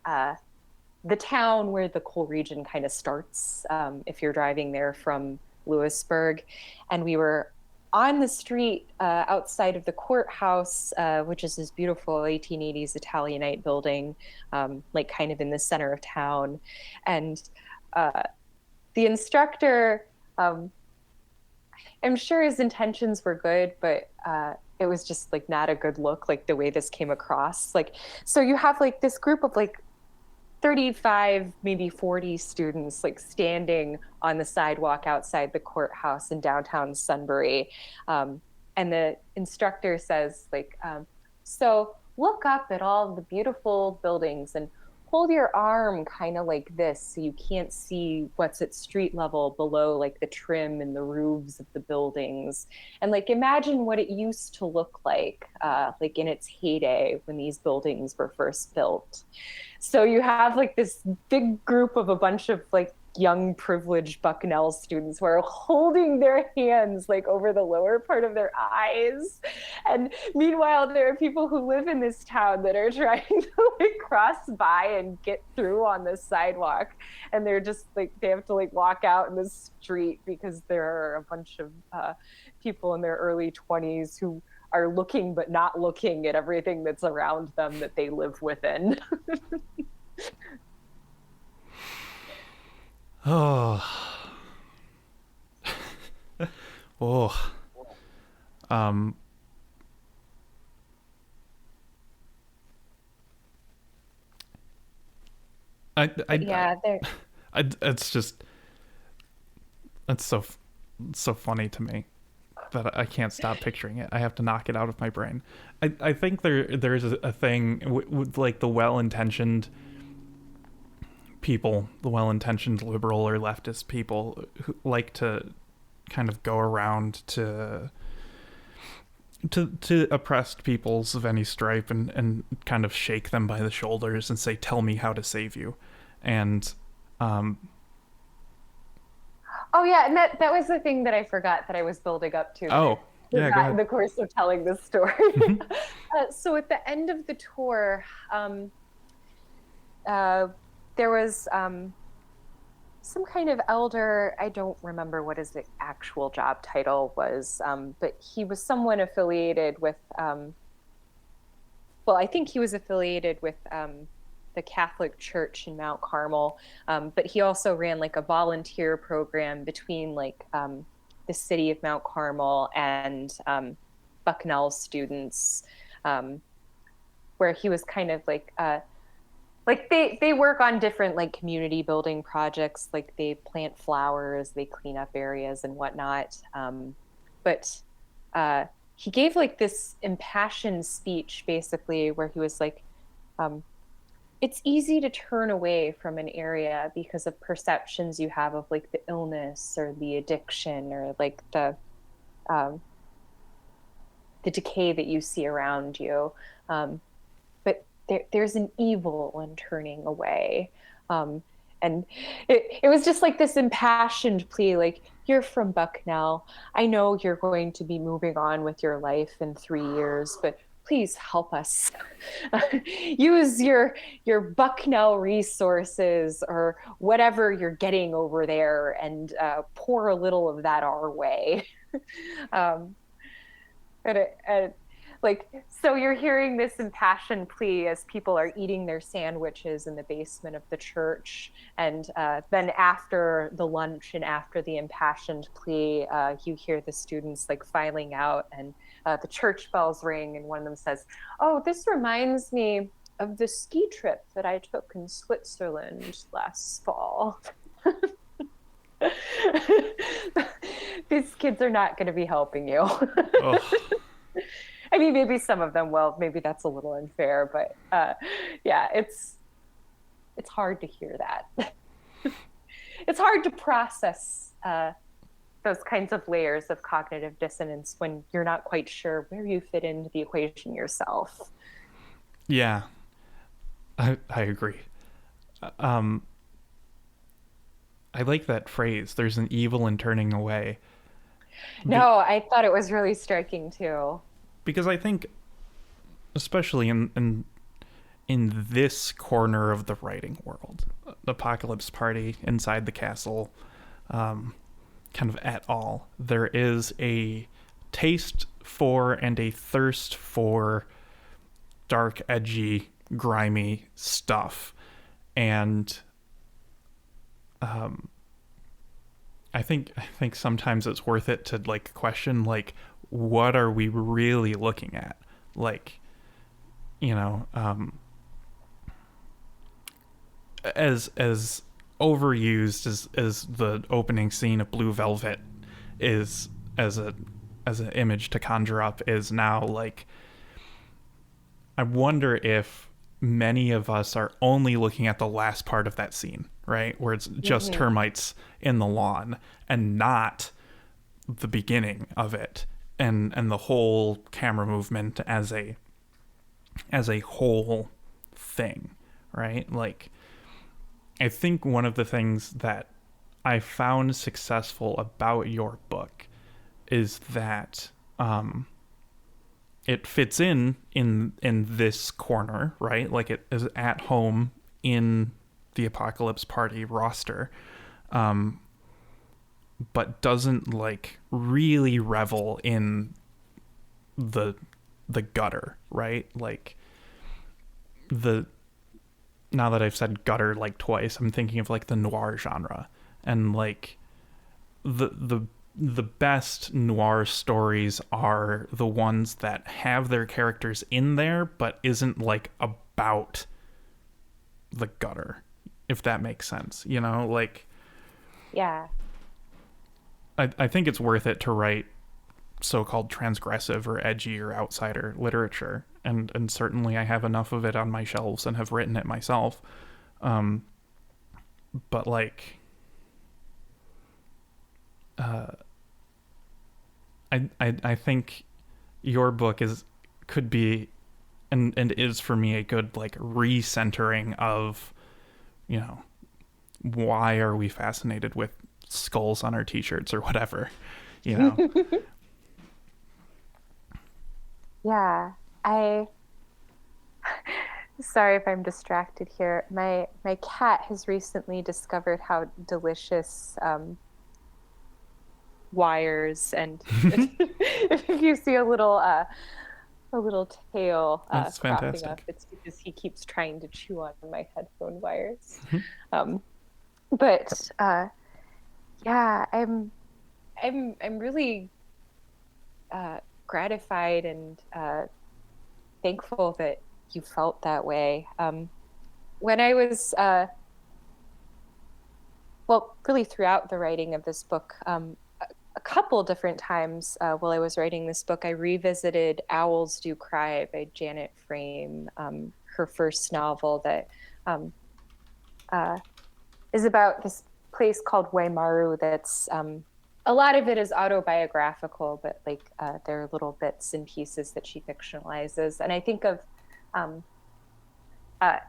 the town where the coal region kind of starts if you're driving there from Lewisburg. And we were on the street outside of the courthouse, which is this beautiful 1880s Italianate building, like kind of in the center of town. And the instructor, I'm sure his intentions were good, but it was just like not a good look, like the way this came across. Like, so you have like this group of like 35, maybe 40 students like standing on the sidewalk outside the courthouse in downtown Sunbury. And the instructor says like, so look up at all the beautiful buildings and hold your arm kind of like this so you can't see what's at street level below, like the trim and the roofs of the buildings. And like imagine what it used to look like in its heyday when these buildings were first built. So you have like this big group of a bunch of like young privileged Bucknell students who are holding their hands like over the lower part of their eyes. And meanwhile, there are people who live in this town that are trying to like cross by and get through on the sidewalk. And they're just like, they have to like walk out in the street because there are a bunch of people in their early 20s who are looking but not looking at everything that's around them that they live within. Oh. Oh. It's just, it's so funny to me that I can't stop picturing it. I have to knock it out of my brain. I think there's a thing with like the well-intentioned people, the well-intentioned liberal or leftist people who like to kind of go around to oppressed peoples of any stripe and kind of shake them by the shoulders and say, tell me how to save you. And Oh yeah, and that was the thing that I forgot that I was building up to that I Oh, yeah, go forgot in ahead. the course of telling this story. Mhm. So at the end of the tour, uh, there was some kind of elder. I don't remember what his actual job title was, but he was someone affiliated with. Well, I think he was affiliated with the Catholic Church in Mount Carmel, but he also ran like a volunteer program between like the city of Mount Carmel and Bucknell students, um, where he was kind of like they work on different like community building projects, like they plant flowers, they clean up areas and whatnot. But he gave like this impassioned speech basically where he was like, um, it's easy to turn away from an area because of perceptions you have of like the illness or the addiction or like um, the decay that you see around you. But there's an evil in turning away. Um, and it was just like this impassioned plea, like, you're from Bucknell. I know you're going to be moving on with your life in 3 years, but please help us. Use your Bucknell resources or whatever you're getting over there and pour a little of that our way. um, and like, so you're hearing this impassioned plea as people are eating their sandwiches in the basement of the church, and then after the lunch and after the impassioned plea, you hear the students like filing out, and the church bells ring, and one of them says, "Oh, this reminds me of the ski trip that I took in Switzerland last fall." These kids are not going to be helping you. Oh, I mean, maybe some of them will. Maybe that's a little unfair, but yeah, it's hard to hear that. It's hard to process those kinds of layers of cognitive dissonance when you're not quite sure where you fit into the equation yourself. yeah, I agree. Um, I like that phrase. There's an evil in turning away. Be- No, I thought it was really striking too. because I think, especially in this corner of the writing world, Apocalypse Party, Inside the Castle, kind of at all, there is a taste for and a thirst for dark, edgy, grimy stuff. And I think sometimes it's worth it to like question like what are we really looking at? Like, you know, as overused as the opening scene of Blue Velvet is as an image to conjure up is now, like, I wonder if many of us are only looking at the last part of that scene, right? Where it's just Mm-hmm. termites in the lawn and not the beginning of it and the whole camera movement as a whole thing, right? Like, I think one of the things that I found successful about your book is that it fits in this corner, right? Like it is at home in the Apocalypse Party roster, but doesn't like really revel in the gutter, right? Like the now that I've said gutter like twice, I'm thinking of like the noir genre and like the best noir stories are the ones that have their characters in there but isn't like about the gutter, if that makes sense, you know? Like Yeah. I think it's worth it to write so-called transgressive or edgy or outsider literature, and certainly I have enough of it on my shelves and have written it myself, but like I think your book could be and is for me a good like recentering of, you know, why are we fascinated with skulls on our t-shirts or whatever, you know. Yeah, sorry if I'm distracted here. My cat has recently discovered how delicious wires, and if you see a little tail That's cropping up, fantastic. it's because he keeps trying to chew on my headphone wires. But yeah, I'm really gratified and thankful that you felt that way. When I was, well, really throughout the writing of this book, a couple different times while I was writing this book, I revisited Owls Do Cry by Janet Frame, her first novel that is about this place called Waimaru that's a lot of it is autobiographical, but like there are little bits and pieces that she fictionalizes. And I think of, and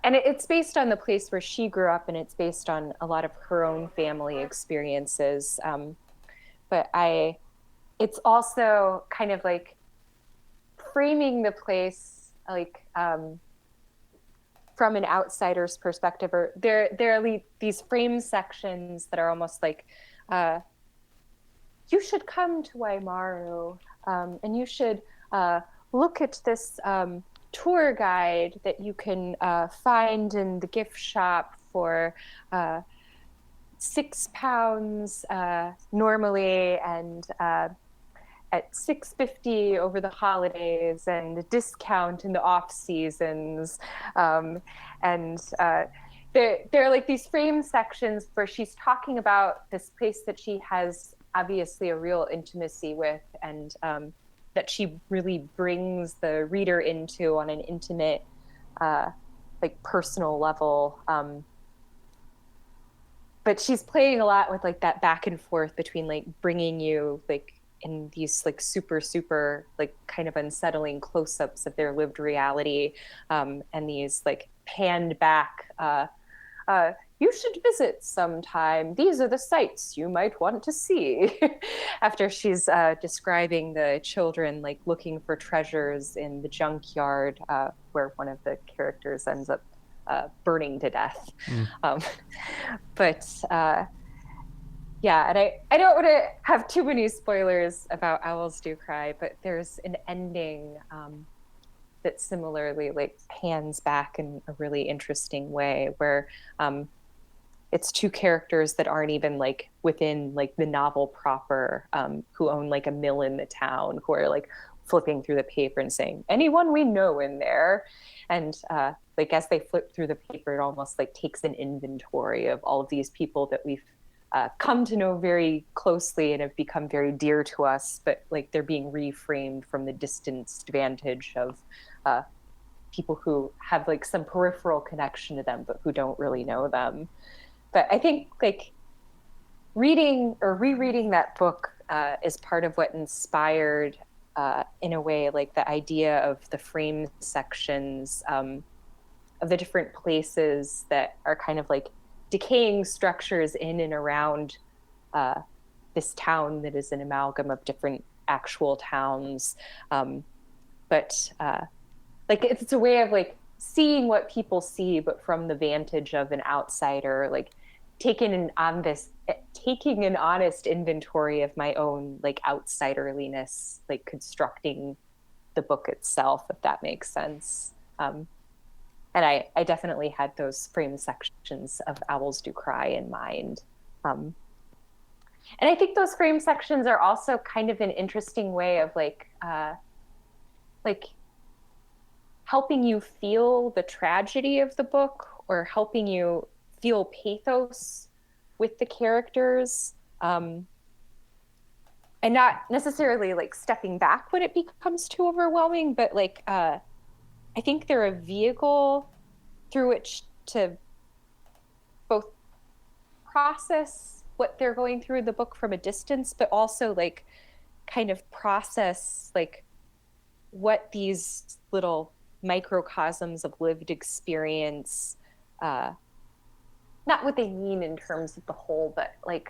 it's based on the place where she grew up, and it's based on a lot of her own family experiences. But it's also kind of like framing the place like from an outsider's perspective, or there are these frame sections that are almost like, you should come to Waimaru, and you should look at this tour guide that you can find in the gift shop for £6 normally, and at $6.50 over the holidays, and a discount in the off seasons. And there are like these frame sections where she's talking about this place that she has obviously a real intimacy with, and that she really brings the reader into on an intimate, like personal level. But she's playing a lot with like that back and forth between like bringing you like in these like super like kind of unsettling close-ups of their lived reality, and these like panned back you should visit sometime, these are the sights you might want to see, after she's describing the children like looking for treasures in the junkyard, where one of the characters ends up burning to death. But yeah, and I don't want to have too many spoilers about Owls Do Cry, but there's an ending that similarly like pans back in a really interesting way, where it's two characters that aren't even like within like the novel proper, who own like a mill in the town, who are like flipping through the paper and saying, anyone we know in there? And like as they flip through the paper, it almost like takes an inventory of all of these people that we've come to know very closely and have become very dear to us, but like they're being reframed from the distanced vantage of people who have like some peripheral connection to them, but who don't really know them. But I think like reading or rereading that book is part of what inspired, in a way, like the idea of the frame sections, of the different places that are kind of like decaying structures in and around this town that is an amalgam of different actual towns. But like it's a way of like seeing what people see, but from the vantage of an outsider, like taking an honest inventory of my own like outsiderliness, like constructing the book itself, if that makes sense. And I definitely had those frame sections of Owls Do Cry in mind. And I think those frame sections are also kind of an interesting way of like helping you feel the tragedy of the book, or helping you feel pathos with the characters, and not necessarily like stepping back when it becomes too overwhelming, but like I think they're a vehicle through which to both process what they're going through in the book from a distance, but also like kind of process like what these little microcosms of lived experience, not what they mean in terms of the whole, but like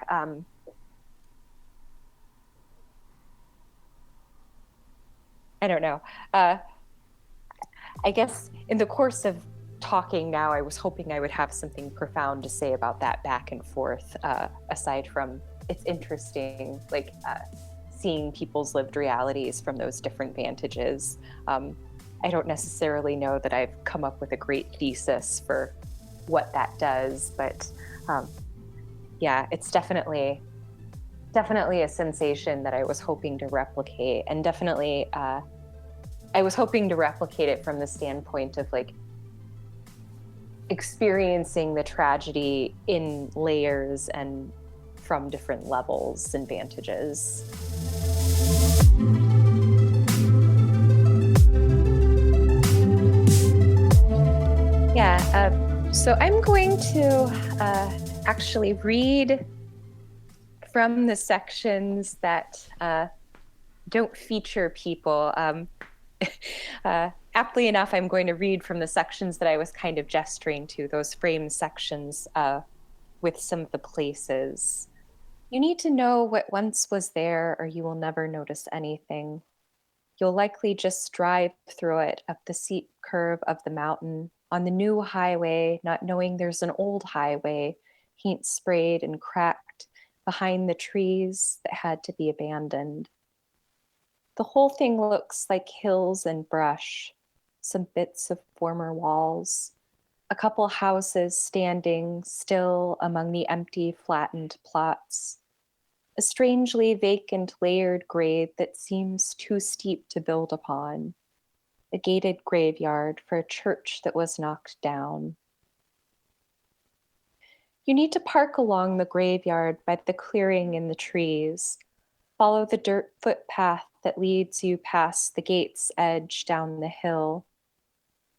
I don't know. I guess in the course of talking now, I was hoping I would have something profound to say about that back and forth, aside from it's interesting, like seeing people's lived realities from those different vantages. I don't necessarily know that I've come up with a great thesis for what that does, but yeah, it's definitely a sensation that I was hoping to replicate, and definitely I was hoping to replicate it from the standpoint of like experiencing the tragedy in layers and from different levels and vantages. Yeah, so I'm going to actually read from the sections that don't feature people. Aptly enough, I'm going to read from the sections that I was kind of gesturing to, those framed sections with some of the places. You need to know what once was there, or you will never notice anything. You'll likely just drive through it up the steep curve of the mountain on the new highway, not knowing there's an old highway, paint sprayed and cracked behind the trees that had to be abandoned. The whole thing looks like hills and brush, some bits of former walls, a couple houses standing still among the empty, flattened plots, a strangely vacant layered grade that seems too steep to build upon, a gated graveyard for a church that was knocked down. You need to park along the graveyard by the clearing in the trees. Follow the dirt footpath that leads you past the gate's edge down the hill.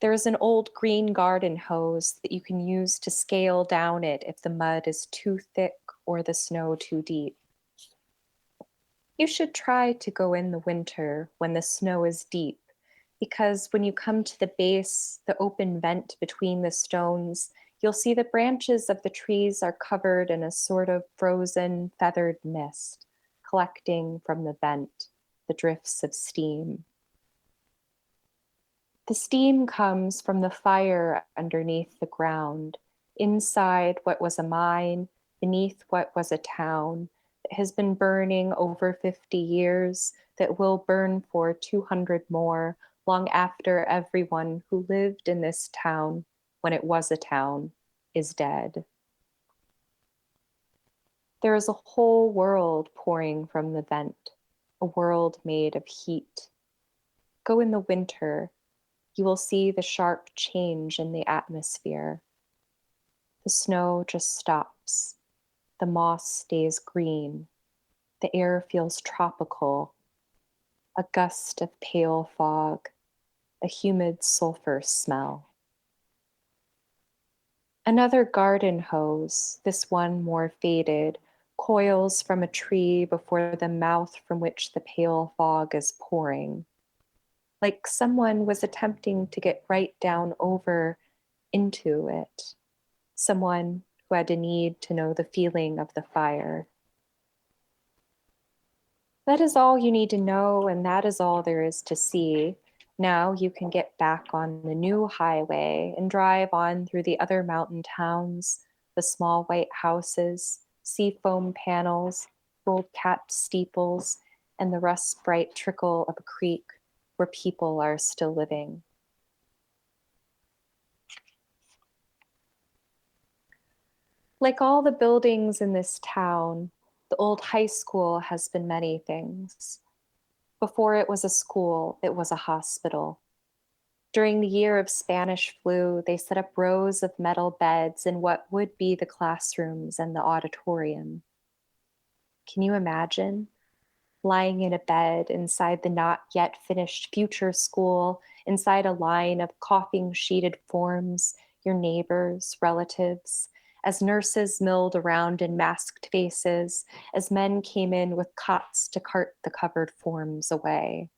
There is an old green garden hose that you can use to scale down it if the mud is too thick or the snow too deep. You should try to go in the winter when the snow is deep, because when you come to the base, the open vent between the stones, you'll see the branches of the trees are covered in a sort of frozen, feathered mist, collecting from the vent, the drifts of steam. The steam comes from the fire underneath the ground, inside what was a mine, beneath what was a town, that has been burning over 50 years, that will burn for 200 more, long after everyone who lived in this town, when it was a town, is dead. There is a whole world pouring from the vent, a world made of heat. Go in the winter, you will see the sharp change in the atmosphere. The snow just stops. The moss stays green. The air feels tropical. A gust of pale fog, a humid sulfur smell. Another garden hose, this one more faded, coils from a tree before the mouth from which the pale fog is pouring. Like someone was attempting to get right down over into it. Someone who had a need to know the feeling of the fire. That is all you need to know, and that is all there is to see. Now you can get back on the new highway and drive on through the other mountain towns, the small white houses, seafoam panels, gold-capped steeples, and the rust-bright trickle of a creek where people are still living. Like all the buildings in this town, the old high school has been many things. Before it was a school, it was a hospital. During the year of Spanish flu, they set up rows of metal beds in what would be the classrooms and the auditorium. Can you imagine? Lying in a bed inside the not yet finished future school, inside a line of coughing sheeted forms, your neighbors, relatives, as nurses milled around in masked faces, as men came in with cots to cart the covered forms away.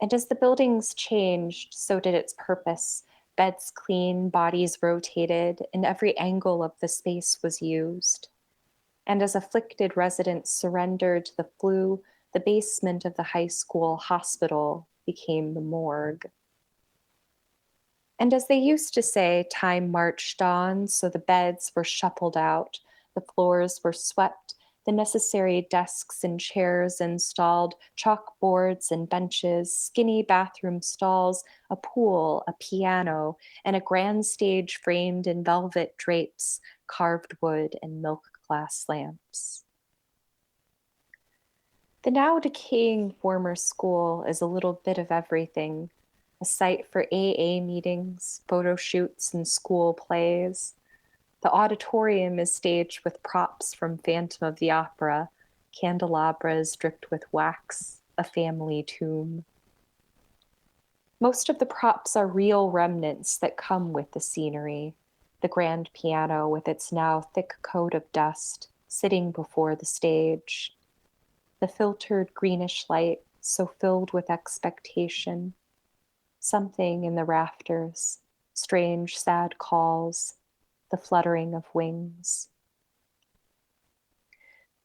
And as the buildings changed, so did its purpose. Beds clean, bodies rotated, and every angle of the space was used. And as afflicted residents surrendered to the flu, The basement of the high school hospital became the morgue. And as they used to say, time marched on, so the beds were shuffled out, the floors were swept, the necessary desks and chairs installed, chalkboards and benches, skinny bathroom stalls, a pool, a piano, and a grand stage framed in velvet drapes, carved wood, and milk glass lamps. The now decaying former school is a little bit of everything, a site for AA meetings, photo shoots, and school plays. The auditorium is staged with props from Phantom of the Opera, candelabras dripped with wax, a family tomb. Most of the props are real remnants that come with the scenery. The grand piano with its now thick coat of dust, sitting before the stage. The filtered greenish light, so filled with expectation. Something in the rafters, strange, sad calls, the fluttering of wings.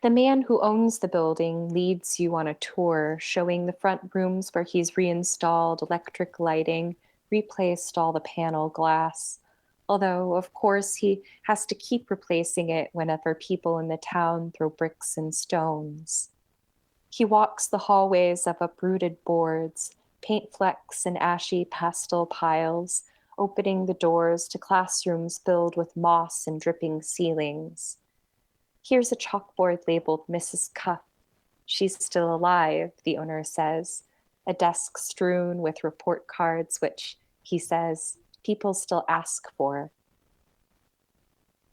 The man who owns the building leads you on a tour, showing the front rooms where he's reinstalled electric lighting, replaced all the panel glass. Although, of course, he has to keep replacing it whenever people in the town throw bricks and stones. He walks the hallways of uprooted boards, paint flecks and ashy pastel piles, opening the doors to classrooms filled with moss and dripping ceilings. Here's a chalkboard labeled Mrs. Cuff. She's still alive, the owner says, a desk strewn with report cards, which, he says, people still ask for.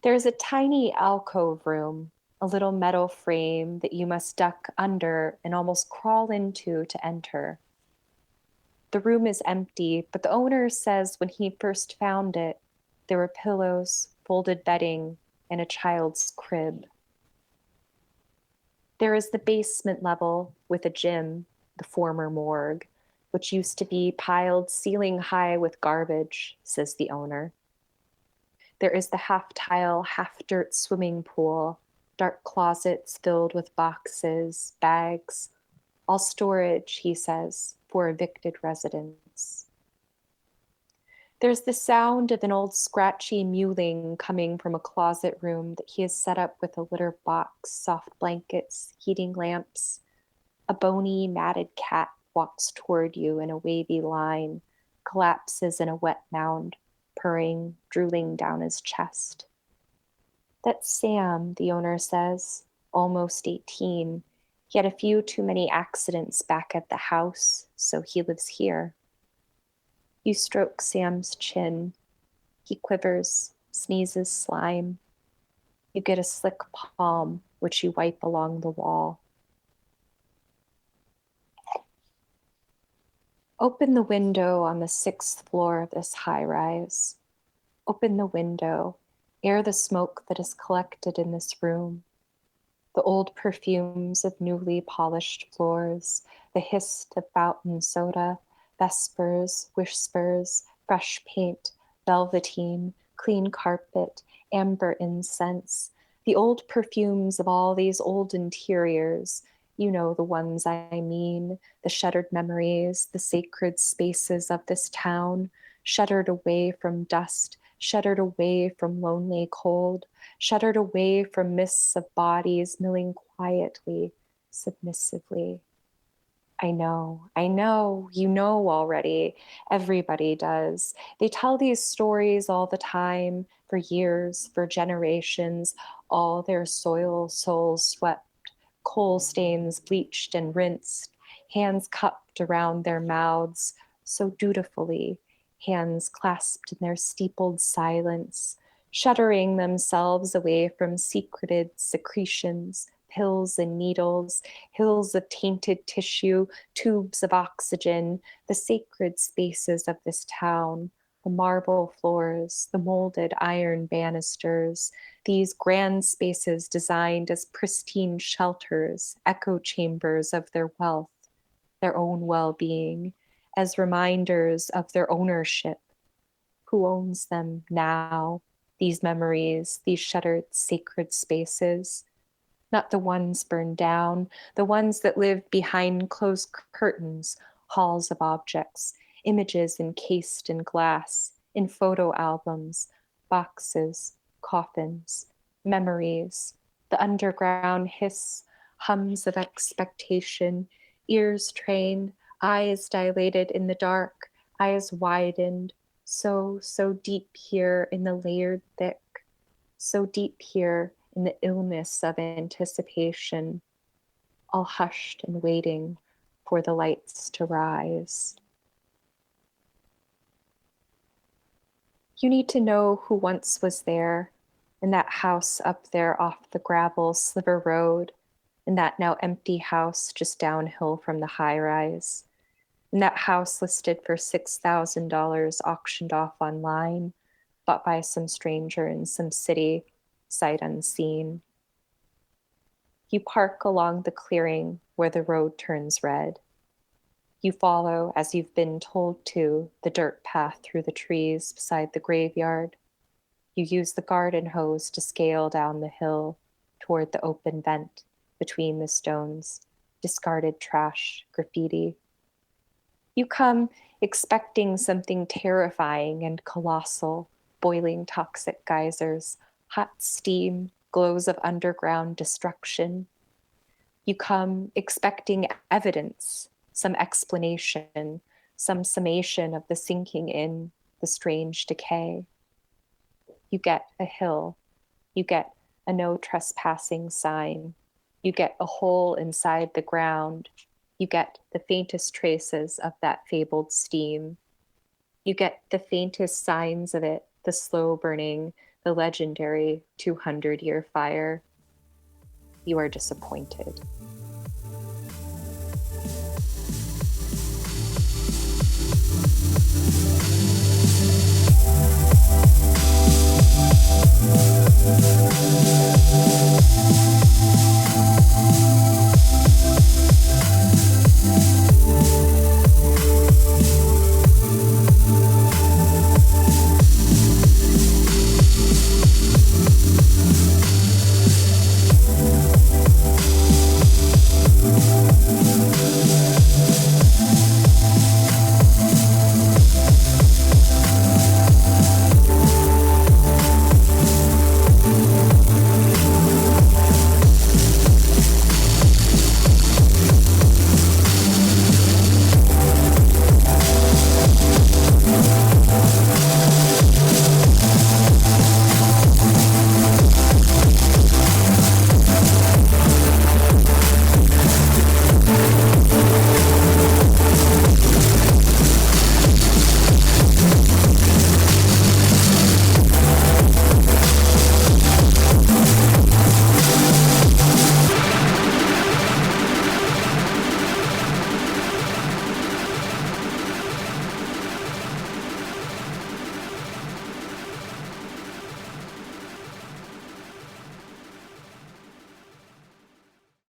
There's a tiny alcove room, a little metal frame that you must duck under and almost crawl into to enter. The room is empty, but the owner says when he first found it, there were pillows, folded bedding, and a child's crib. There is the basement level with a gym, the former morgue, which used to be piled ceiling high with garbage, says the owner. There is the half-tile, half-dirt swimming pool, dark closets filled with boxes, bags, all storage, he says, for evicted residents. There's the sound of an old scratchy mewling coming from a closet room that he has set up with a litter box, soft blankets, heating lamps. A bony, matted cat walks toward you in a wavy line, collapses in a wet mound, purring, drooling down his chest. That's Sam, the owner says, almost 18. He had a few too many accidents back at the house, so he lives here. You stroke Sam's chin. He quivers, sneezes slime. You get a slick palm, which you wipe along the wall. Open the window on the 6th floor of this high-rise. Open the window, air the smoke that is collected in this room. The old perfumes of newly polished floors, the hiss of fountain soda, vespers, whispers, fresh paint, velveteen, clean carpet, amber incense, the old perfumes of all these old interiors, you know the ones I mean, the shuttered memories, the sacred spaces of this town, shuttered away from dust, shuttered away from lonely cold, shuttered away from mists of bodies milling quietly, submissively. I know, you know already. Everybody does. They tell these stories all the time, for years, for generations, all their soil souls swept, coal stains bleached and rinsed, hands cupped around their mouths, so dutifully, hands clasped in their steepled silence, shuddering themselves away from secreted secretions, pills and needles, hills of tainted tissue, tubes of oxygen, the sacred spaces of this town, the marble floors, the molded iron banisters, these grand spaces designed as pristine shelters, echo chambers of their wealth, their own well-being, as reminders of their ownership. Who owns them now, these memories, these shuttered sacred spaces? not the ones burned down, the ones that live behind closed curtains, halls of objects, images encased in glass, in photo albums, boxes, coffins, memories, the underground hiss, hums of expectation, ears trained, eyes dilated in the dark, eyes widened, so deep here in the layered thick, so deep here in the illness of anticipation, all hushed and waiting for the lights to rise. You need to know who once was there, in that house up there off the gravel sliver road, in that now empty house just downhill from the high rise, in that house listed for $6,000 auctioned off online, bought by some stranger in some city, sight unseen. You park along the clearing where the road turns red. You follow, as you've been told to, the dirt path through the trees beside the graveyard. You use the garden hose to scale down the hill toward the open vent between the stones, discarded trash, graffiti. You come expecting something terrifying and colossal, boiling toxic geysers, hot steam, glows of underground destruction. You come expecting evidence, some explanation, some summation of the sinking in, the strange decay. You get a hill. You get a no trespassing sign. You get a hole inside the ground. You get the faintest traces of that fabled steam. You get the faintest signs of it, the slow burning, the legendary 200-year fire. You are disappointed.